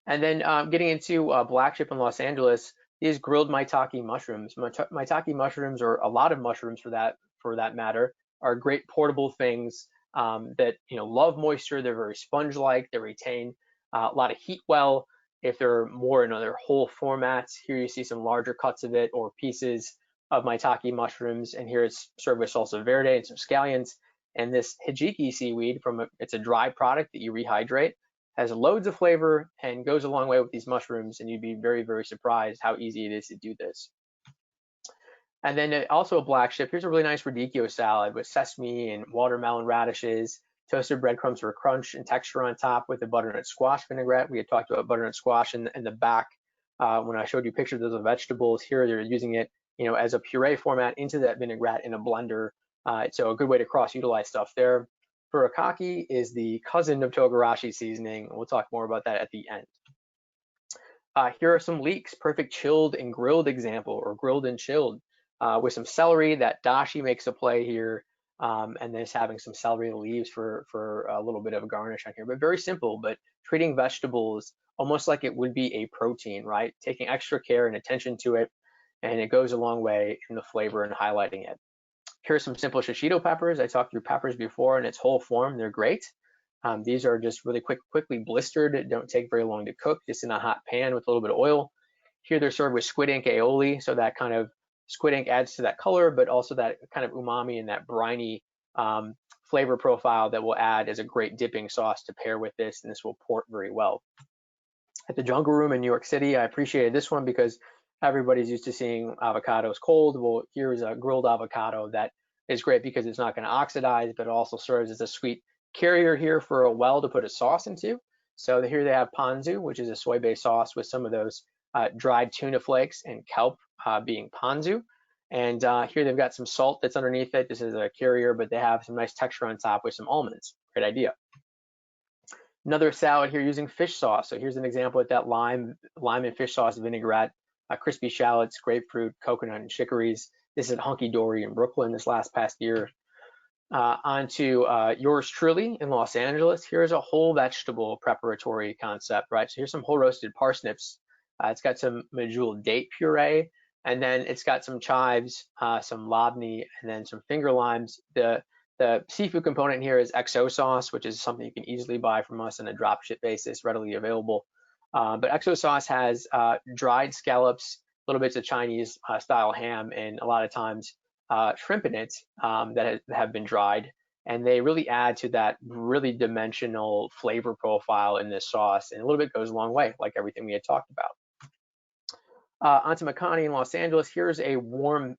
And then getting into Black Chip in Los Angeles, these grilled maitake mushrooms. Maitake mushrooms, or a lot of mushrooms for that matter, are great portable things that love moisture. They're very sponge-like. They retain a lot of heat well. If they're more in other whole formats, here you see some larger cuts of it or pieces of maitake mushrooms, and here it's served with salsa verde and some scallions. And this hijiki seaweed, it's a dry product that you rehydrate, has loads of flavor and goes a long way with these mushrooms, and you'd be very, very surprised how easy it is to do this. And then also a Black Chip. Here's a really nice radicchio salad with sesame and watermelon radishes, toasted breadcrumbs for crunch and texture on top with a butternut squash vinaigrette. We had talked about butternut squash in the back when I showed you pictures of the vegetables. Here they're using it as a puree format into that vinaigrette in a blender. So a good way to cross-utilize stuff there. Furikake is the cousin of togarashi seasoning, and we'll talk more about that at the end. Here are some leeks, perfect chilled and grilled example, or grilled and chilled, with some celery. That dashi makes a play here. and then just having some celery leaves for a little bit of a garnish on here. But very simple, but treating vegetables almost like it would be a protein, right? Taking extra care and attention to it, and it goes a long way in the flavor and highlighting it. Here's some simple shishito peppers. I talked through peppers before in its whole form. They're great. These are just really quickly blistered. Don't take very long to cook, just in a hot pan with a little bit of oil. Here they're served with squid ink aioli, so that kind of squid ink adds to that color, but also that kind of umami and that briny flavor profile that will add as a great dipping sauce to pair with this, and this will port very well. At the Jungle Room in New York City, I appreciated this one because everybody's used to seeing avocados cold. Well, here's a grilled avocado that is great because it's not going to oxidize, but it also serves as a sweet carrier here for a well to put a sauce into. So here they have ponzu, which is a soy-based sauce with some of those dried tuna flakes and kelp being ponzu. And here they've got some salt that's underneath it. This is a carrier, but they have some nice texture on top with some almonds. Great idea. Another salad here using fish sauce. So here's an example with that lime and fish sauce vinaigrette, crispy shallots, grapefruit, coconut, and chicories. This is at Hunky Dory in Brooklyn this past year. Onto yours truly in Los Angeles. Here's a whole vegetable preparatory concept, right? So here's some whole roasted parsnips. It's got some medjool date puree, and then it's got some chives, some labneh, and then some finger limes. The seafood component here is XO sauce, which is something you can easily buy from us on a drop ship basis, readily available. But XO sauce has dried scallops, little bits of Chinese style ham, and a lot of times shrimp in it that have been dried. And they really add to that really dimensional flavor profile in this sauce. And a little bit goes a long way, like everything we had talked about. Onto Makani in Los Angeles. Here's a warm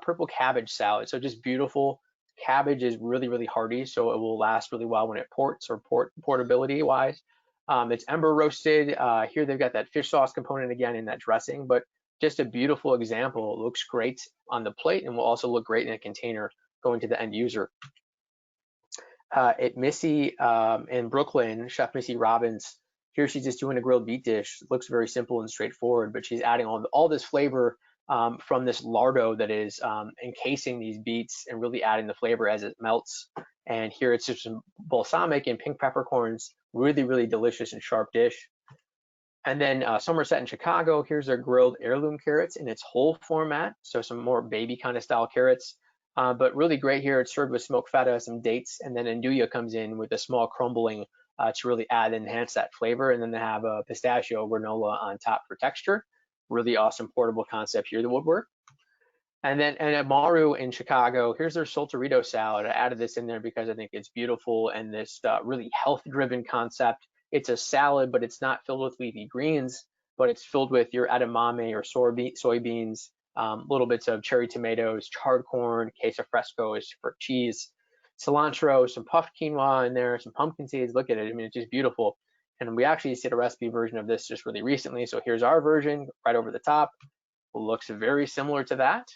purple cabbage salad. So just beautiful. Cabbage is really hearty, so it will last really well when it ports or portability wise. It's ember roasted. Here they've got that fish sauce component again in that dressing, but just a beautiful example. It looks great on the plate and will also look great in a container going to the end user. At Missy in Brooklyn, Chef Missy Robbins, here she's just doing a grilled beet dish. It looks very simple and straightforward, but she's adding all this flavor from this lardo that is encasing these beets and really adding the flavor as it melts. And here it's just some balsamic and pink peppercorns, really delicious and sharp dish. And then Somerset in Chicago, here's their grilled heirloom carrots in its whole format. So some more baby kind of style carrots, but really great here. It's served with smoked feta, some dates, and then andouille comes in with a small crumbling to really add and enhance that flavor. And then they have a pistachio granola on top for texture. Really awesome portable concept here that would work. And at Marlowe in Chicago, here's their Solterito salad. I added this in there because I think it's beautiful and this really health-driven concept. It's a salad, but it's not filled with leafy greens, but it's filled with your edamame or soybeans, little bits of cherry tomatoes, charred corn, queso fresco is for cheese, cilantro, some puffed quinoa in there, some pumpkin seeds. Look at it. I mean, it's just beautiful. And we actually did a recipe version of this just really recently. So here's our version right over the top. It looks very similar to that.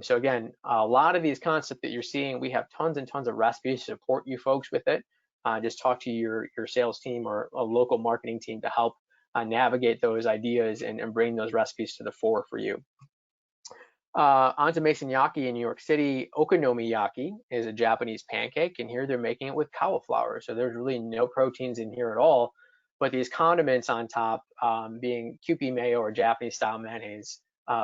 So again, a lot of these concepts that you're seeing, we have tons and tons of recipes to support you folks with it. Just talk to your sales team or a local marketing team to help navigate those ideas and bring those recipes to the fore for you. Onto Masonyaki in New York City. Okonomiyaki is a Japanese pancake, and here they're making it with cauliflower. So there's really no proteins in here at all, but these condiments on top being Kewpie mayo or Japanese style mayonnaise,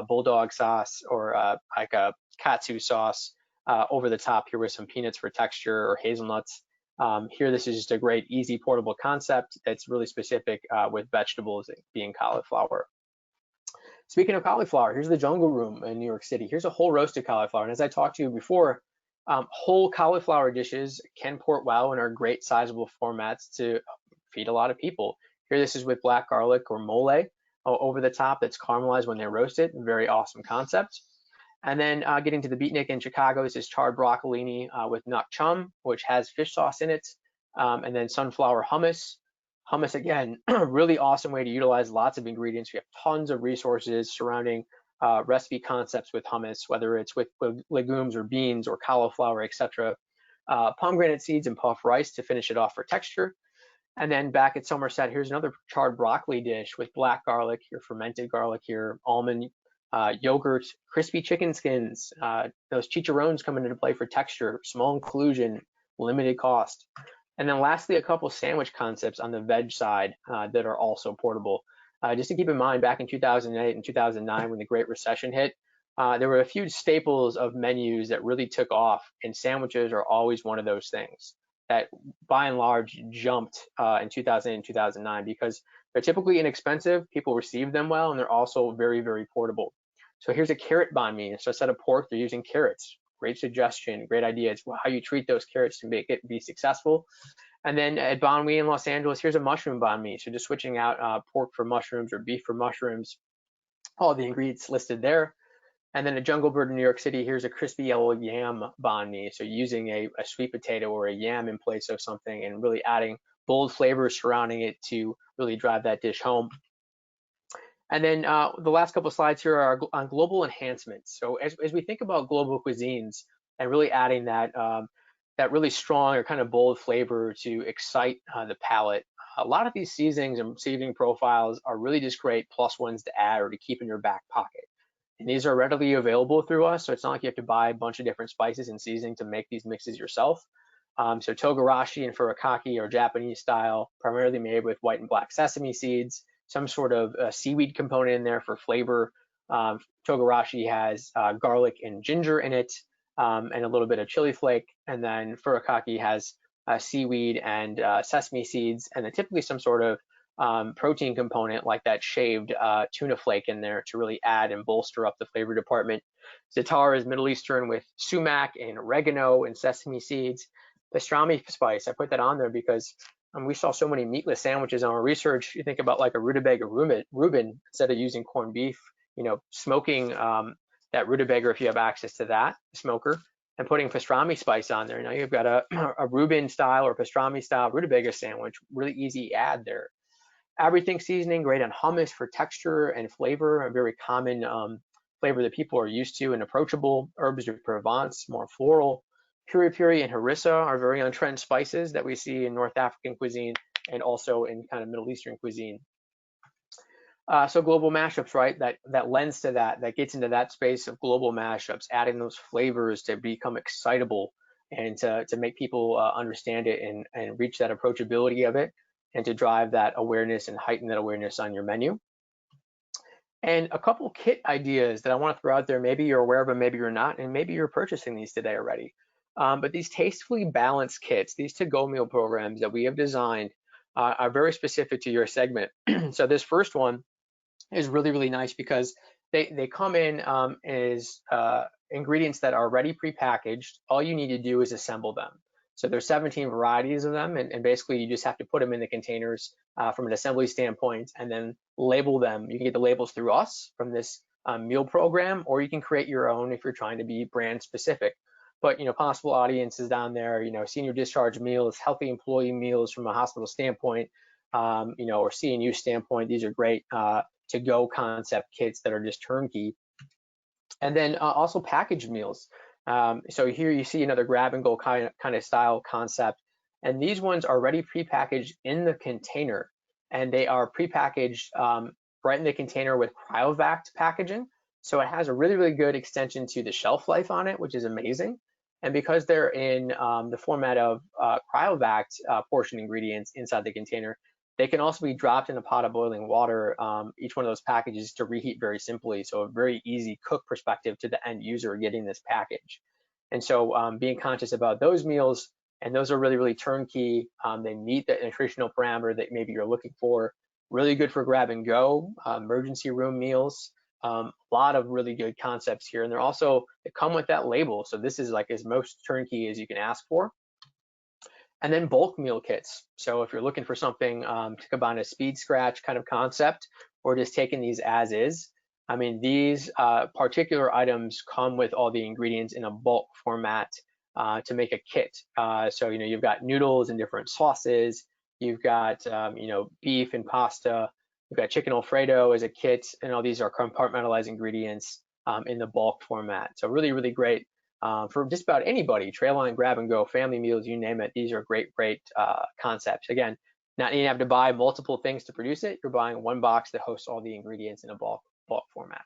bulldog sauce, or like a katsu sauce over the top here with some peanuts for texture or hazelnuts. Here, this is just a great, easy, portable concept that's really specific with vegetables being cauliflower. Speaking of cauliflower, here's the Jungle Room in New York City. Here's a whole roasted cauliflower. And as I talked to you before, whole cauliflower dishes can port well and are great sizable formats to feed a lot of people. Here, this is with black garlic or mole over the top that's caramelized when they're roasted. Very awesome concept. And then getting to the beatnik in Chicago, this is charred broccolini with nuck chum, which has fish sauce in it. And then sunflower hummus. Hummus, again, really awesome way to utilize lots of ingredients. We have tons of resources surrounding recipe concepts with hummus, whether it's with legumes or beans or cauliflower, etc. Pomegranate seeds and puff rice to finish it off for texture. And then back at Somerset, here's another charred broccoli dish with black garlic, your fermented garlic here, almond yogurt, crispy chicken skins, those chicharrones come into play for texture, small inclusion, limited cost. And then lastly, a couple sandwich concepts on the veg side that are also portable. Just to keep in mind, back in 2008 and 2009, when the Great Recession hit, there were a few staples of menus that really took off, and sandwiches are always one of those things that by and large jumped in 2008 and 2009 because they're typically inexpensive, people receive them well, and they're also very, very portable. So here's a carrot banh mi. So instead of pork, they're using carrots. Great suggestion, great idea. It's how you treat those carrots to make it be successful. And then at Banh Mi in Los Angeles, here's a mushroom banh mi. So just switching out pork for mushrooms or beef for mushrooms, all the ingredients listed there. And then at Jungle Bird in New York City, here's a crispy yellow yam banh mi. So using a sweet potato or a yam in place of something and really adding bold flavors surrounding it to really drive that dish home. And then the last couple of slides here are on global enhancements. So as we think about global cuisines and really adding that that really strong or kind of bold flavor to excite the palate, a lot of these seasonings and seasoning profiles are really just great plus ones to add or to keep in your back pocket. And these are readily available through us, so it's not like you have to buy a bunch of different spices and seasoning to make these mixes yourself. So togarashi and furikake are Japanese style, primarily made with white and black sesame seeds, some sort of seaweed component in there for flavor. Togarashi has garlic and ginger in it, and a little bit of chili flake. And then furikake has seaweed and sesame seeds, and then typically some sort of protein component like that shaved tuna flake in there to really add and bolster up the flavor department. Za'atar is Middle Eastern with sumac and oregano and sesame seeds. Pastrami spice, I put that on there because we saw so many meatless sandwiches on our research. You think about like a rutabaga Reuben, instead of using corned beef, smoking that rutabaga if you have access to that smoker, and putting pastrami spice on there. Now you've got a Reuben style or pastrami style rutabaga sandwich, really easy add there. Everything seasoning, great on hummus for texture and flavor, a very common flavor that people are used to and approachable. Herbs de Provence, more floral. Piri piri and harissa are very on-trend spices that we see in North African cuisine and also in kind of Middle Eastern cuisine. So global mashups, right? That lends to that gets into that space of global mashups, adding those flavors to become excitable and to make people understand it and reach that approachability of it, and to drive that awareness and heighten that awareness on your menu. And a couple kit ideas that I want to throw out there, maybe you're aware of them, maybe you're not, and maybe you're purchasing these today already. But these tastefully balanced kits, these to-go meal programs that we have designed are very specific to your segment. So this first one is really, really nice because they come in as ingredients that are already prepackaged. All you need to do is assemble them. So there's 17 varieties of them, and basically you just have to put them in the containers from an assembly standpoint and then label them. You can get the labels through us from this meal program, or you can create your own if you're trying to be brand specific. But possible audiences down there, senior discharge meals, healthy employee meals from a hospital standpoint, or CNU standpoint, these are great to-go concept kits that are just turnkey. And then also packaged meals. So here you see another grab-and-go kind of style concept. And these ones are already prepackaged in the container. And they are prepackaged right in the container with cryovac packaging. So it has a really, really good extension to the shelf life on it, which is amazing. And because they're in the format of cryovac portion ingredients inside the container, they can also be dropped in a pot of boiling water, each one of those packages, to reheat very simply. So a very easy cook perspective to the end user getting this package. And so being conscious about those meals, and those are really, really turnkey. They meet the nutritional parameter that maybe you're looking for. Really good for grab and go, emergency room meals. A lot of really good concepts here. And they come with that label. So this is like as most turnkey as you can ask for. And then bulk meal kits. So if you're looking for something to combine a speed scratch kind of concept, or just taking these as is, I mean, these particular items come with all the ingredients in a bulk format to make a kit. So, you've got noodles and different sauces. You've got, beef and pasta. You've got chicken Alfredo as a kit, and all these are compartmentalized ingredients in the bulk format. So really, really great. For just about anybody, trail line, grab and go, family meals, you name it. These are great concepts. Again, not you have to buy multiple things to produce it. You're buying one box that hosts all the ingredients in a bulk format.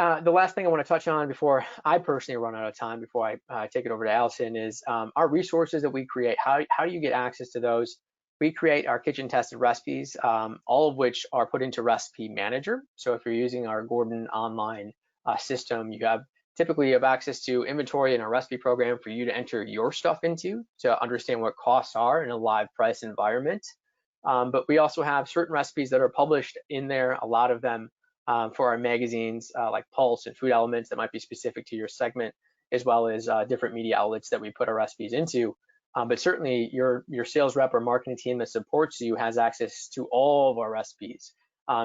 The last thing I want to touch on before I personally run out of time, before I take it over to Allison, is our resources that we create. How do you get access to those? We create our kitchen tested recipes, all of which are put into Recipe Manager. So if you're using our Gordon online system, typically you have access to inventory in our recipe program for you to enter your stuff into to understand what costs are in a live price environment. But we also have certain recipes that are published in there, a lot of them for our magazines like Pulse and Food Elements that might be specific to your segment, as well as different media outlets that we put our recipes into. But certainly your sales rep or marketing team that supports you has access to all of our recipes.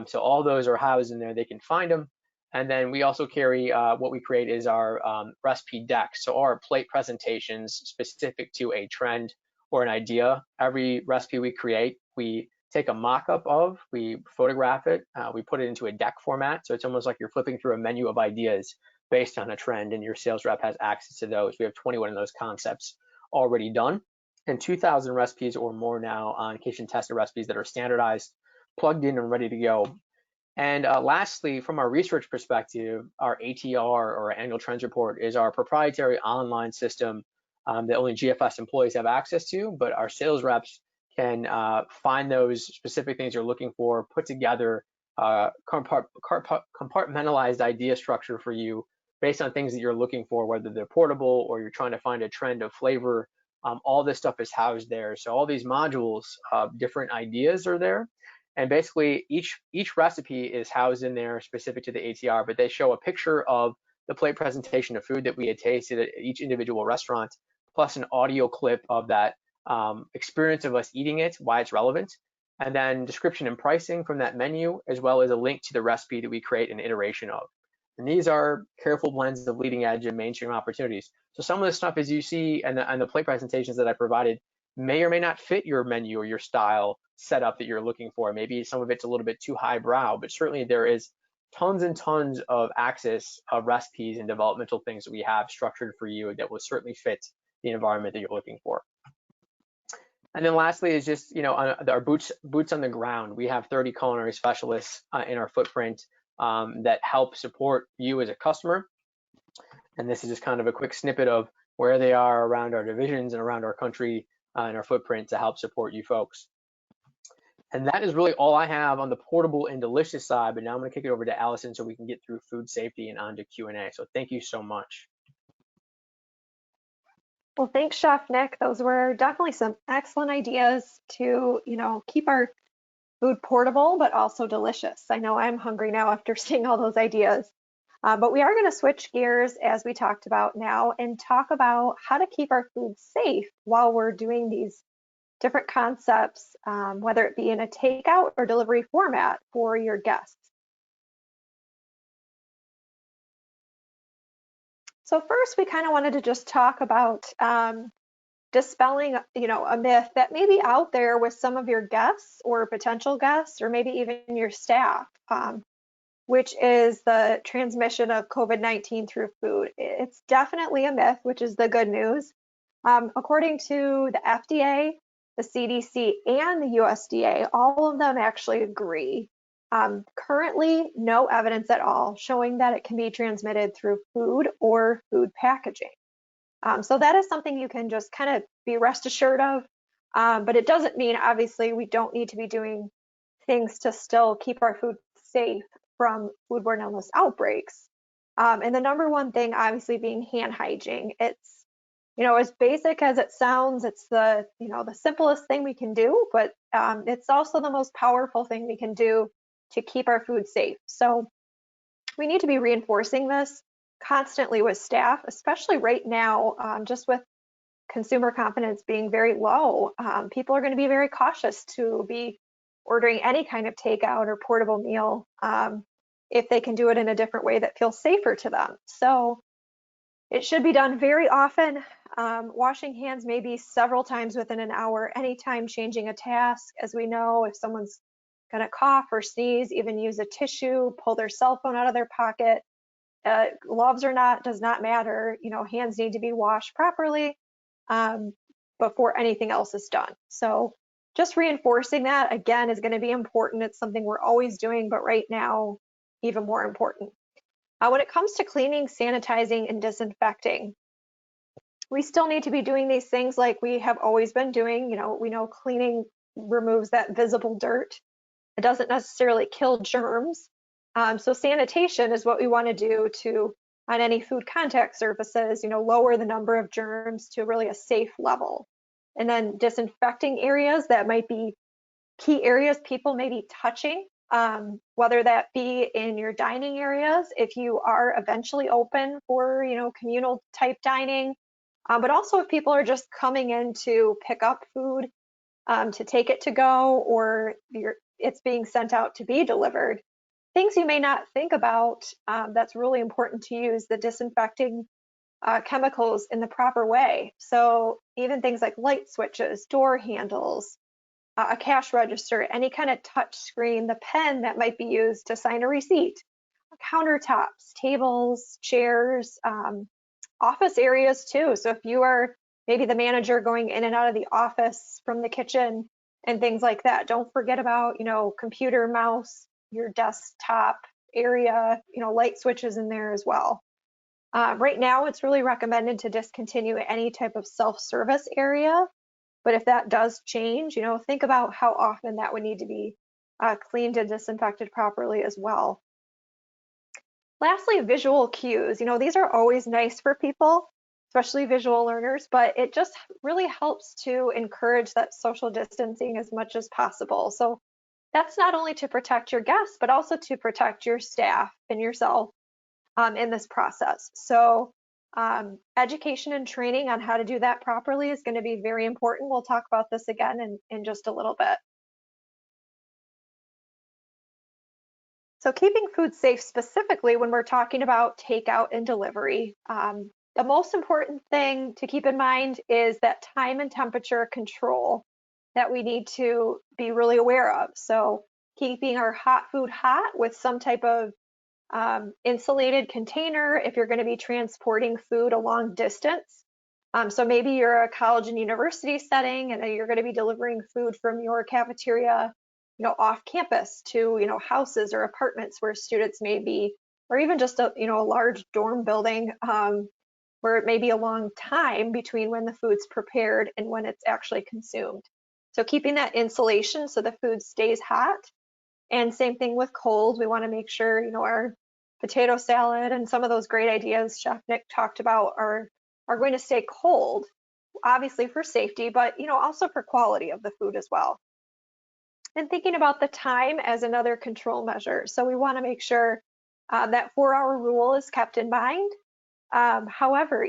So all those are housed in there. They can find them. And then we also carry what we create is our recipe decks. So our plate presentations specific to a trend or an idea. Every recipe we create, we take a mock-up of, we photograph it, we put it into a deck format. So it's almost like you're flipping through a menu of ideas based on a trend, and your sales rep has access to those. We have 21 of those concepts already done, and 2,000 recipes or more now on kitchen tested recipes that are standardized, plugged in, and ready to go. And lastly, from our research perspective, our ATR, or our annual trends report, is our proprietary online system that only GFS employees have access to, but our sales reps can find those specific things you're looking for, put together compartmentalized idea structure for you based on things that you're looking for, whether they're portable or you're trying to find a trend of flavor. All this stuff is housed there. So all these modules, different ideas are there. And basically each recipe is housed in there specific to the ATR, but they show a picture of the plate presentation of food that we had tasted at each individual restaurant, plus an audio clip of that experience of us eating it, why it's relevant, and then description and pricing from that menu, as well as a link to the recipe that we create an iteration of. And these are careful blends of leading edge and mainstream opportunities. So some of the stuff, as you see, and the plate presentations that I provided, may or may not fit your menu or your style setup that you're looking for. Maybe some of it's a little bit too highbrow, but certainly there is tons and tons of access of recipes and developmental things that we have structured for you that will certainly fit the environment that you're looking for. And then lastly is just, our boots on the ground. We have 30 culinary specialists in our footprint that help support you as a customer. And this is just kind of a quick snippet of where they are around our divisions and around our country and our footprint to help support you folks. And that is really all I have on the portable and delicious side, but now I'm going to kick it over to Allison so we can get through food safety and on to Q&A. So thank you so much. Well, thanks, Chef Nick. Those were definitely some excellent ideas to, keep our food portable, but also delicious. I know I'm hungry now after seeing all those ideas. But we are going to switch gears, as we talked about now, and talk about how to keep our food safe while we're doing these different concepts, whether it be in a takeout or delivery format for your guests. So first, we kind of wanted to just talk about dispelling, a myth that may be out there with some of your guests or potential guests, or maybe even your staff, which is the transmission of COVID-19 through food. It's definitely a myth, which is the good news. According to the FDA, the CDC, and the USDA, all of them actually agree. Currently, no evidence at all showing that it can be transmitted through food or food packaging. So that is something you can just kind of be rest assured of, but it doesn't mean, obviously, we don't need to be doing things to still keep our food safe from foodborne illness outbreaks. And the number one thing, obviously, being hand hygiene. It's, as basic as it sounds, it's the, the simplest thing we can do, but it's also the most powerful thing we can do to keep our food safe. So we need to be reinforcing this constantly with staff, especially right now, just with consumer confidence being very low. People are going to be very cautious to be ordering any kind of takeout or portable meal if they can do it in a different way that feels safer to them. So it should be done very often. Washing hands maybe several times within an hour, anytime changing a task. As we know, if someone's going to cough or sneeze, even use a tissue, pull their cell phone out of their pocket. Gloves or not, does not matter. Hands need to be washed properly before anything else is done. So just reinforcing that, again, is going to be important. It's something we're always doing, but right now, even more important. When it comes to cleaning, sanitizing, and disinfecting, we still need to be doing these things like we have always been doing. We know cleaning removes that visible dirt. It doesn't necessarily kill germs. So sanitation is what we want to do to, on any food contact surfaces, lower the number of germs to really a safe level. And then disinfecting areas that might be key areas people may be touching, whether that be in your dining areas, if you are eventually open for, communal type dining, but also if people are just coming in to pick up food, to take it to go, or it's being sent out to be delivered. Things you may not think about, that's really important to use the disinfecting chemicals in the proper way. So even things like light switches, door handles, a cash register, any kind of touch screen, the pen that might be used to sign a receipt, countertops, tables, chairs, office areas too. So if you are maybe the manager going in and out of the office from the kitchen and things like that, don't forget about, computer, mouse, your desktop area, light switches in there as well. Right now, it's really recommended to discontinue any type of self-service area. But if that does change, think about how often that would need to be cleaned and disinfected properly as well. Lastly, visual cues. These are always nice for people, especially visual learners, but it just really helps to encourage that social distancing as much as possible. So that's not only to protect your guests, but also to protect your staff and yourself in this process. So education and training on how to do that properly is going to be very important. We'll talk about this again in just a little bit. So keeping food safe, specifically when we're talking about takeout and delivery, the most important thing to keep in mind is that time and temperature control that we need to be really aware of. So keeping our hot food hot with some type of insulated container if you're going to be transporting food a long distance. So maybe you're a college and university setting and you're going to be delivering food from your cafeteria, off campus to, houses or apartments where students may be, or even just a large dorm building where it may be a long time between when the food's prepared and when it's actually consumed. So keeping that insulation so the food stays hot. And same thing with cold. We want to make sure, our potato salad and some of those great ideas Chef Nick talked about are going to stay cold, obviously for safety, but also for quality of the food as well. And thinking about the time as another control measure. So we want to make sure that 4-hour rule is kept in mind. However,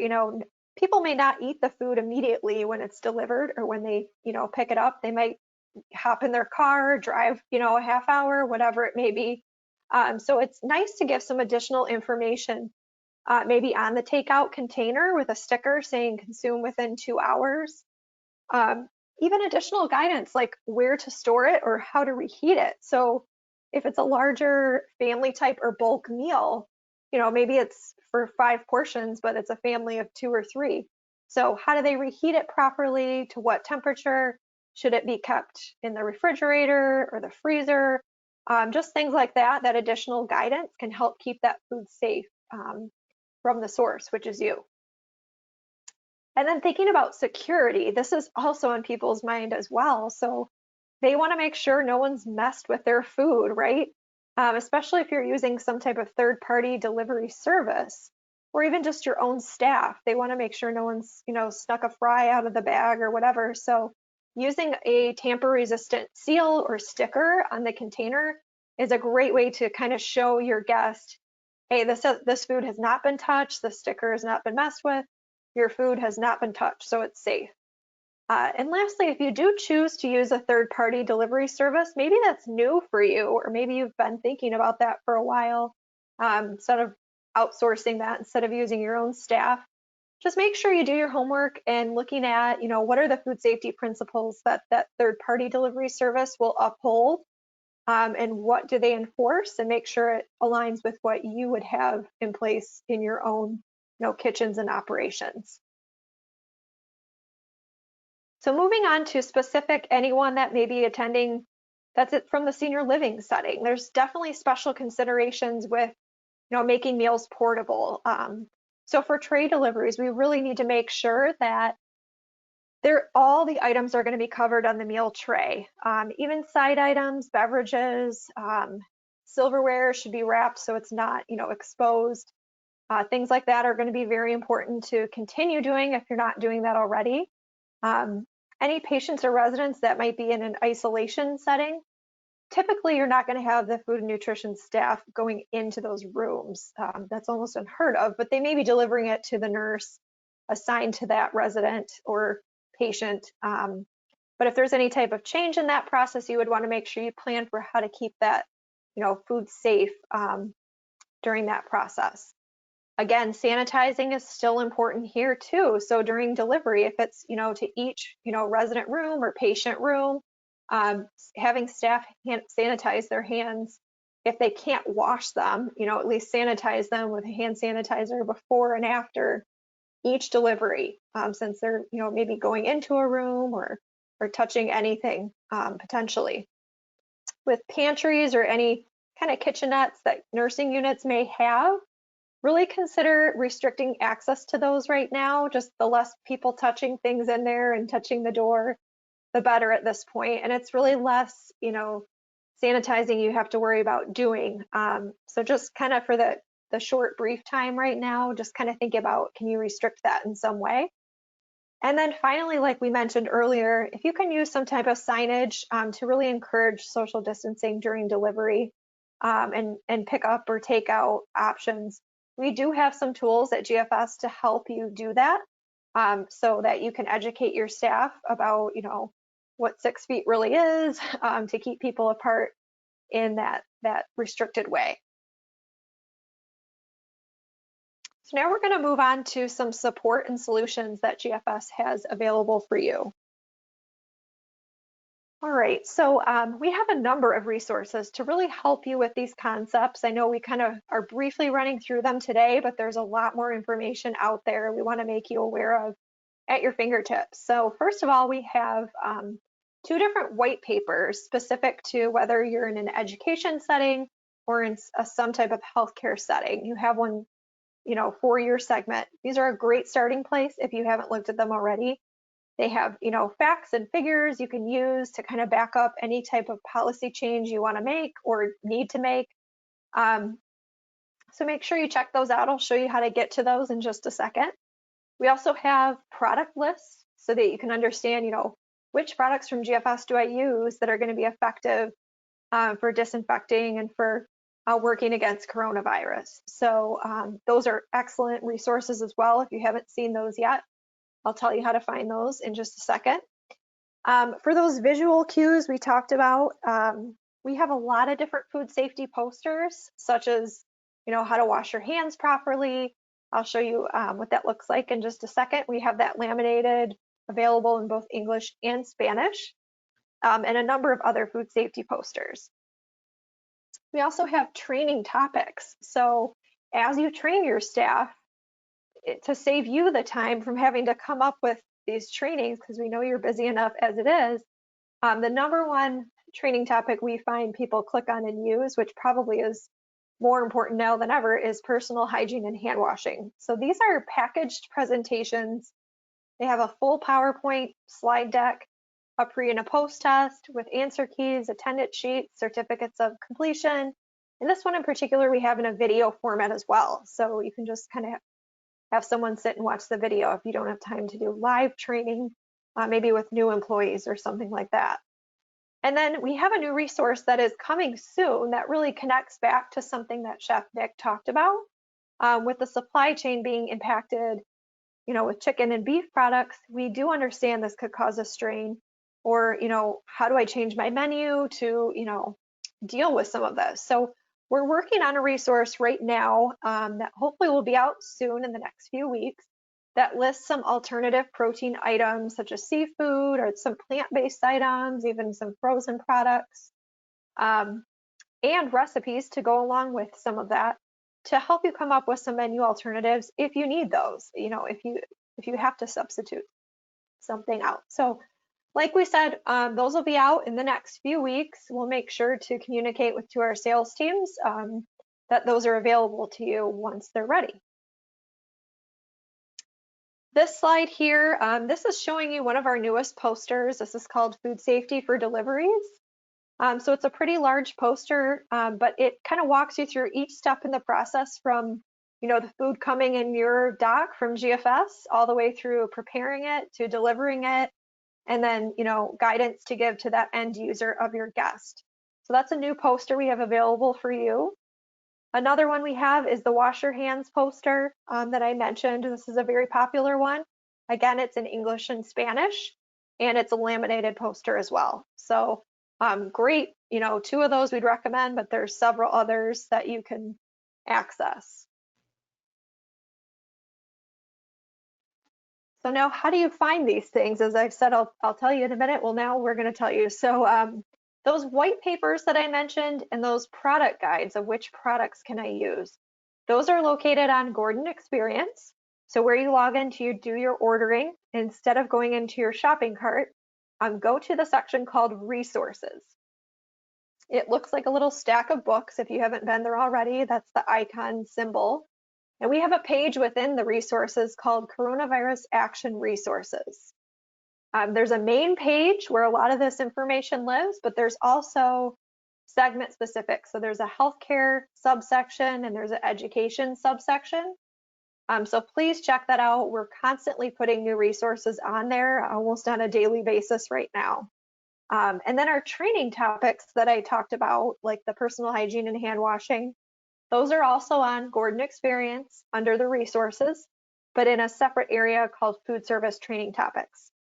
people may not eat the food immediately when it's delivered or when they, pick it up. They might hop in their car, drive, a half hour, whatever it may be. So it's nice to give some additional information, maybe on the takeout container with a sticker saying consume within 2 hours. Even additional guidance like where to store it or how to reheat it. So if it's a larger family type or bulk meal, maybe it's for 5 portions, but it's a family of 2 or 3. So how do they reheat it properly? To what temperature? Should it be kept in the refrigerator or the freezer? Just things like that. That additional guidance can help keep that food safe from the source, which is you. And then thinking about security, this is also on people's mind as well. So they want to make sure no one's messed with their food, right? Especially if you're using some type of third-party delivery service or even just your own staff. They want to make sure no one's, snuck a fry out of the bag or whatever. So using a tamper-resistant seal or sticker on the container is a great way to kind of show your guest, hey, this food has not been touched, the sticker has not been messed with, your food has not been touched, so it's safe. And lastly, if you do choose to use a third-party delivery service, maybe that's new for you, or maybe you've been thinking about that for a while, instead of outsourcing that, instead of using your own staff. Just make sure you do your homework and looking at, what are the food safety principles that third-party delivery service will uphold, and what do they enforce, and make sure it aligns with what you would have in place in your own, kitchens and operations. So moving on to specific anyone that may be attending, that's it from the senior living setting. There's definitely special considerations with making meals portable. So for tray deliveries, we really need to make sure that all the items are going to be covered on the meal tray. Even side items, beverages, silverware should be wrapped so it's not, exposed. Things like that are going to be very important to continue doing if you're not doing that already. Any patients or residents that might be in an isolation setting, typically you're not going to have the food and nutrition staff going into those rooms. That's almost unheard of, but they may be delivering it to the nurse assigned to that resident or patient. But if there's any type of change in that process, you would want to make sure you plan for how to keep that, food safe during that process. Again, sanitizing is still important here too. So during delivery, if it's, to each, resident room or patient room, having staff sanitize their hands. If they can't wash them, at least sanitize them with a hand sanitizer before and after each delivery, since they're, maybe going into a room or touching anything potentially. With pantries or any kind of kitchenettes that nursing units may have, really consider restricting access to those right now. Just the less people touching things in there and touching the door, the better at this point. And it's really less, sanitizing you have to worry about doing. So just kind of for the short, brief time right now, just kind of think about, can you restrict that in some way? And then finally, like we mentioned earlier, if you can use some type of signage to really encourage social distancing during delivery and pick up or take out options, we do have some tools at GFS to help you do that, so that you can educate your staff about, what 6 feet really is, to keep people apart in that restricted way. So now we're going to move on to some support and solutions that GFS has available for you. All right, so we have a number of resources to really help you with these concepts. I know we kind of are briefly running through them today, but there's a lot more information out there we want to make you aware of at your fingertips. So first of all, we have 2 different white papers specific to whether you're in an education setting or in some type of healthcare setting. You have one, for your segment. These are a great starting place if you haven't looked at them already. They have, facts and figures you can use to kind of back up any type of policy change you want to make or need to make. So make sure you check those out. I'll show you how to get to those in just a second. We also have product lists so that you can understand, which products from GFS do I use that are going to be effective for disinfecting and for working against coronavirus. So those are excellent resources as well. If you haven't seen those yet, I'll tell you how to find those in just a second. For those visual cues we talked about, we have a lot of different food safety posters, such as, how to wash your hands properly. I'll show you what that looks like in just a second. We have that laminated, available in both English and Spanish, and a number of other food safety posters. We also have training topics. So as you train your staff, to save you the time from having to come up with these trainings, because we know you're busy enough as it is, the number one training topic we find people click on and use, which probably is more important now than ever, is personal hygiene and hand washing. So these are packaged presentations. They have a full PowerPoint slide deck, a pre and a post test with answer keys, attendance sheets, certificates of completion. And this one in particular, we have in a video format as well. So you can just kind of have someone sit and watch the video if you don't have time to do live training, maybe with new employees or something like that. And then we have a new resource that is coming soon that really connects back to something that Chef Nick talked about, with the supply chain being impacted, with chicken and beef products. We do understand this could cause a strain, or, how do I change my menu to, deal with some of this? So we're working on a resource right now that hopefully will be out soon in the next few weeks that lists some alternative protein items such as seafood or some plant-based items, even some frozen products, and recipes to go along with some of that to help you come up with some menu alternatives if you need those, if you have to substitute something out. So like we said, those will be out in the next few weeks. We'll make sure to communicate to our sales teams that those are available to you once they're ready. This slide here, this is showing you one of our newest posters. This is called Food Safety for Deliveries. So it's a pretty large poster, but it kind of walks you through each step in the process from, the food coming in your dock from GFS all the way through preparing it to delivering it, and then, guidance to give to that end user of your guest. So that's a new poster we have available for you. Another one we have is the wash your hands poster that I mentioned. This is a very popular one. Again, it's in English and Spanish, and it's a laminated poster as well. So great, 2 of those we'd recommend, but there's several others that you can access. So now how do you find these things? As I've said, I'll tell you in a minute. Well, now we're going to tell you. So those white papers that I mentioned and those product guides of which products can I use, those are located on Gordon Experience. So where you log in to do your ordering, instead of going into your shopping cart, go to the section called Resources. It looks like a little stack of books. If you haven't been there already, that's the icon symbol. And we have a page within the resources called Coronavirus Action Resources. There's a main page where a lot of this information lives, but there's also segment specific. So there's a healthcare subsection and there's an education subsection. So please check that out. We're constantly putting new resources on there almost on a daily basis right now. And then our training topics that I talked about, like the personal hygiene and hand washing, those are also on Gordon Experience under the resources, but in a separate area called food service training topics.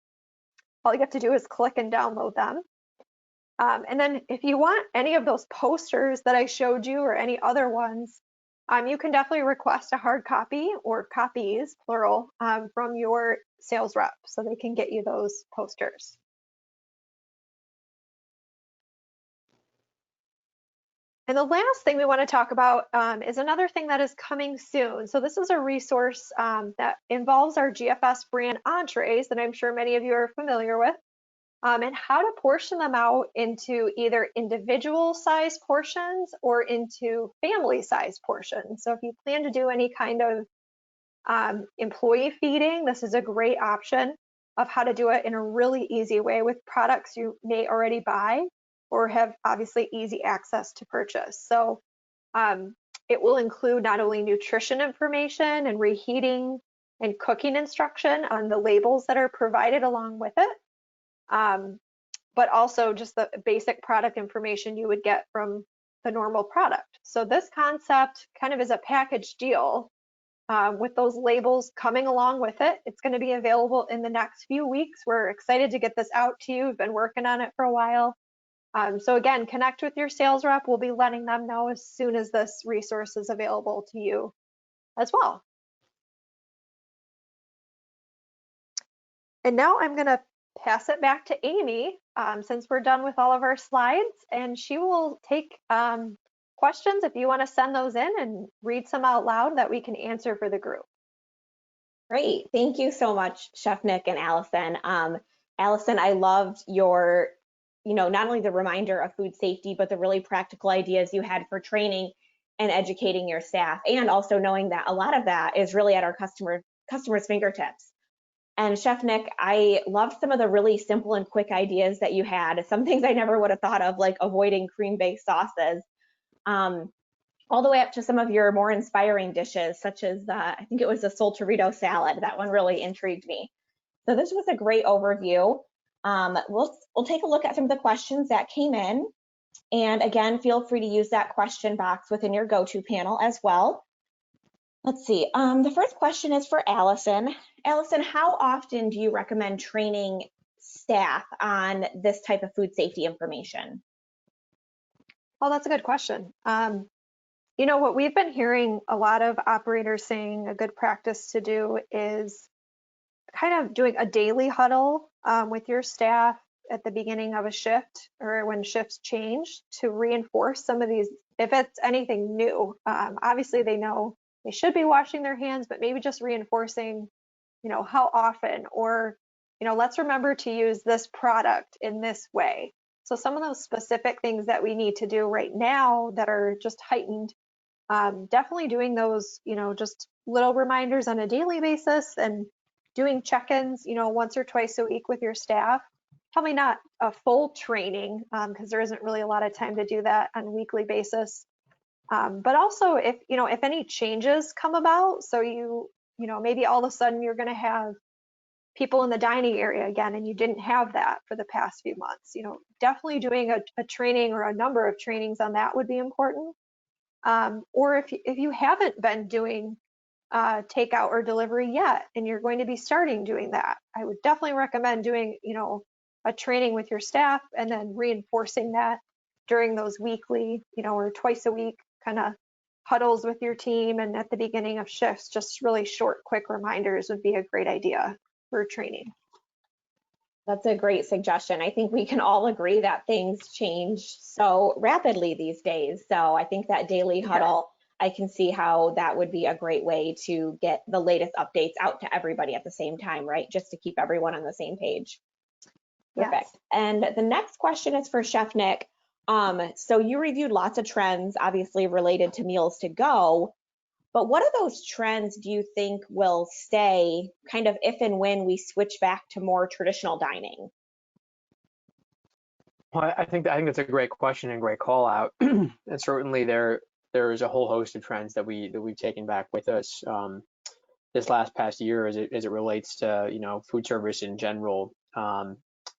All you have to do is click and download them. And then if you want any of those posters that I showed you or any other ones, you can definitely request a hard copy or copies, plural, from your sales rep so they can get you those posters. And the last thing we want to talk about is another thing that is coming soon. So this is a resource that involves our GFS brand entrees that I'm sure many of you are familiar with, and how to portion them out into either individual size portions or into family size portions. So if you plan to do any kind of employee feeding, this is a great option of how to do it in a really easy way with products you may already buy or have obviously easy access to purchase. So it will include not only nutrition information and reheating and cooking instruction on the labels that are provided along with it, but also just the basic product information you would get from the normal product. So this concept kind of is a package deal with those labels coming along with it. It's going to be available in the next few weeks. We're excited to get this out to you. We've been working on it for a while. So again, connect with your sales rep. We'll be letting them know as soon as this resource is available to you as well. And now I'm going to pass it back to Amy since we're done with all of our slides, and she will take questions if you want to send those in and read some out loud that we can answer for the group. Great. Thank you so much, Chef Nick and Allison. Allison, I loved your not only the reminder of food safety, but the really practical ideas you had for training and educating your staff, and also knowing that a lot of that is really at our customers' fingertips. And Chef Nick, I loved some of the really simple and quick ideas that you had. Some things I never would have thought of, like avoiding cream-based sauces, all the way up to some of your more inspiring dishes, such as I think it was a Solterito salad. That one really intrigued me. So this was a great overview. We'll take a look at some of the questions that came in. And again, feel free to use that question box within your go-to panel as well. Let's see. The first question is for Allison. Allison, how often do you recommend training staff on this type of food safety information? Well, that's a good question. What we've been hearing a lot of operators saying a good practice to do is kind of doing a daily huddle with your staff at the beginning of a shift or when shifts change to reinforce some of these, if it's anything new. Obviously they know they should be washing their hands, but maybe just reinforcing, how often, or, let's remember to use this product in this way. So some of those specific things that we need to do right now that are just heightened definitely doing those, just little reminders on a daily basis and doing check-ins, once or twice a week with your staff. Probably not a full training because there isn't really a lot of time to do that on a weekly basis. But also if any changes come about, so maybe all of a sudden you're going to have people in the dining area again, and you didn't have that for the past few months, definitely doing a training or a number of trainings on that would be important. Or if you haven't been doing takeout or delivery yet, and you're going to be starting doing that, I would definitely recommend doing, a training with your staff and then reinforcing that during those weekly, or twice a week kind of huddles with your team. And at the beginning of shifts, just really short, quick reminders would be a great idea for training. That's a great suggestion. I think we can all agree that things change so rapidly these days. So I think that daily huddle, I can see how that would be a great way to get the latest updates out to everybody at the same time, right? Just to keep everyone on the same page. Perfect. Yes. And the next question is for Chef Nick. So you reviewed lots of trends, obviously related to meals to go, but what of those trends do you think will stay kind of if and when we switch back to more traditional dining? Well, I think that's a great question and great call out. And certainly there is a whole host of trends that we've taken back with us this past year as it relates to food service in general.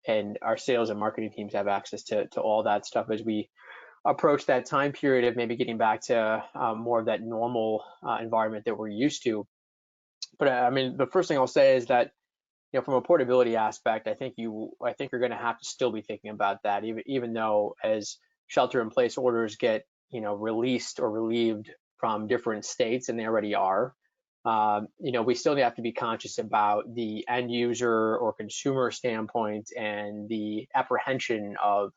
And our sales and marketing teams have access to all that stuff as we approach that time period of maybe getting back to more of that normal environment that we're used to. But I mean, the first thing I'll say is that from a portability aspect, I think you're going to have to still be thinking about that, even though as shelter-in-place orders get released or relieved from different states, and they already are. We still have to be conscious about the end user or consumer standpoint and the apprehension of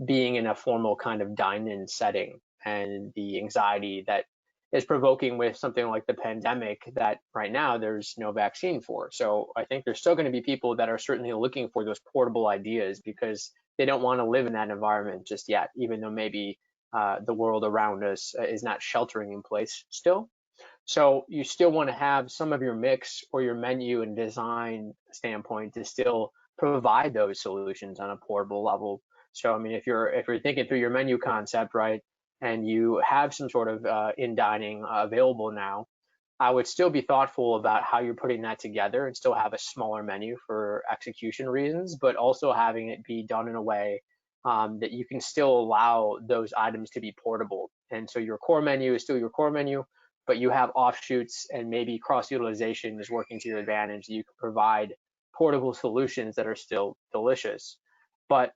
being in a formal kind of dine-in setting and the anxiety that is provoking with something like the pandemic that right now there's no vaccine for. So I think there's still going to be people that are certainly looking for those portable ideas because they don't want to live in that environment just yet, even though maybe the world around us is not sheltering in place still. So you still want to have some of your mix or your menu and design standpoint to still provide those solutions on a portable level. So I mean, if you're thinking through your menu concept, right, and you have some sort of in dining available now, I would still be thoughtful about how you're putting that together and still have a smaller menu for execution reasons, but also having it be done in a way that you can still allow those items to be portable. And so your core menu is still your core menu, but you have offshoots and maybe cross utilization is working to your advantage. You can provide portable solutions that are still delicious. But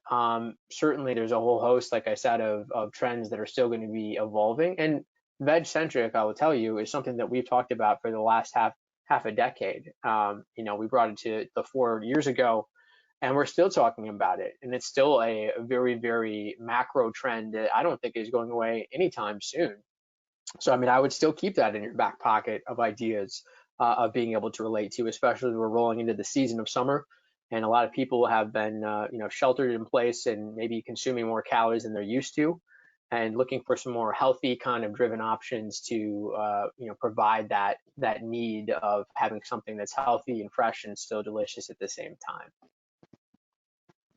certainly there's a whole host, like I said, of trends that are still going to be evolving. And Vegcentric, I will tell you, is something that we've talked about for the last half a decade. We brought it to the 4 years ago, and we're still talking about it. And it's still a very, very macro trend that I don't think is going away anytime soon. So, I mean, I would still keep that in your back pocket of ideas of being able to relate to, especially as we're rolling into the season of summer. And a lot of people have been, sheltered in place and maybe consuming more calories than they're used to, and looking for some more healthy kind of driven options to, provide that need of having something that's healthy and fresh and still delicious at the same time.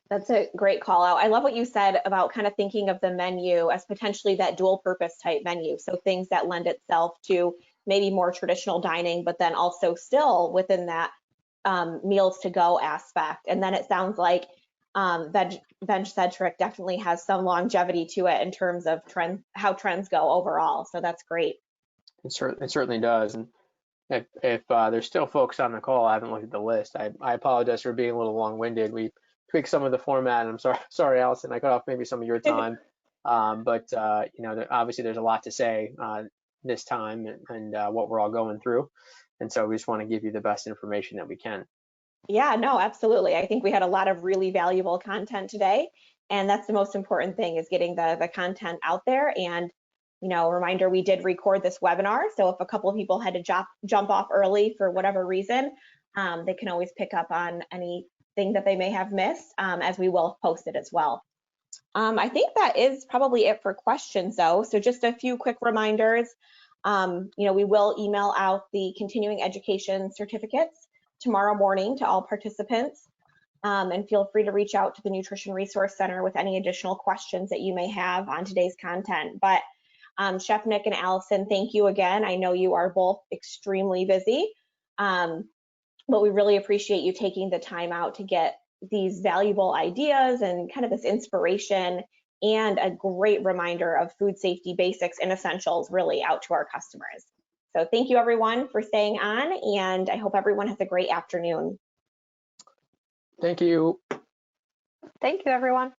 That's a great call out. I love what you said about kind of thinking of the menu as potentially that dual purpose type menu. So things that lend itself to maybe more traditional dining, but then also still within that meals to go aspect. And then it sounds like Vegcentric definitely has some longevity to it in terms of how trends go overall. So that's great. It certainly does. And if there's still folks on the call, I haven't looked at the list. I apologize for being a little long-winded. We tweaked some of the format, and I'm sorry, Allison, I cut off maybe some of your time. But obviously there's a lot to say this time and what we're all going through. And so we just want to give you the best information that we can. Yeah, no, absolutely. I think we had a lot of really valuable content today, and that's the most important thing, is getting the content out there. And reminder, we did record this webinar, so if a couple of people had to jump off early for whatever reason, they can always pick up on anything that they may have missed, as we will post it as well. I think that is probably it for questions though. So just a few quick reminders. We will email out the continuing education certificates tomorrow morning to all participants. And feel free to reach out to the Nutrition Resource Center with any additional questions that you may have on today's content. But Chef Nick and Allison, thank you again. I know you are both extremely busy, but we really appreciate you taking the time out to get these valuable ideas and kind of this inspiration and a great reminder of food safety basics and essentials really out to our customers. So thank you everyone for staying on, and I hope everyone has a great afternoon. Thank you. Thank you, everyone.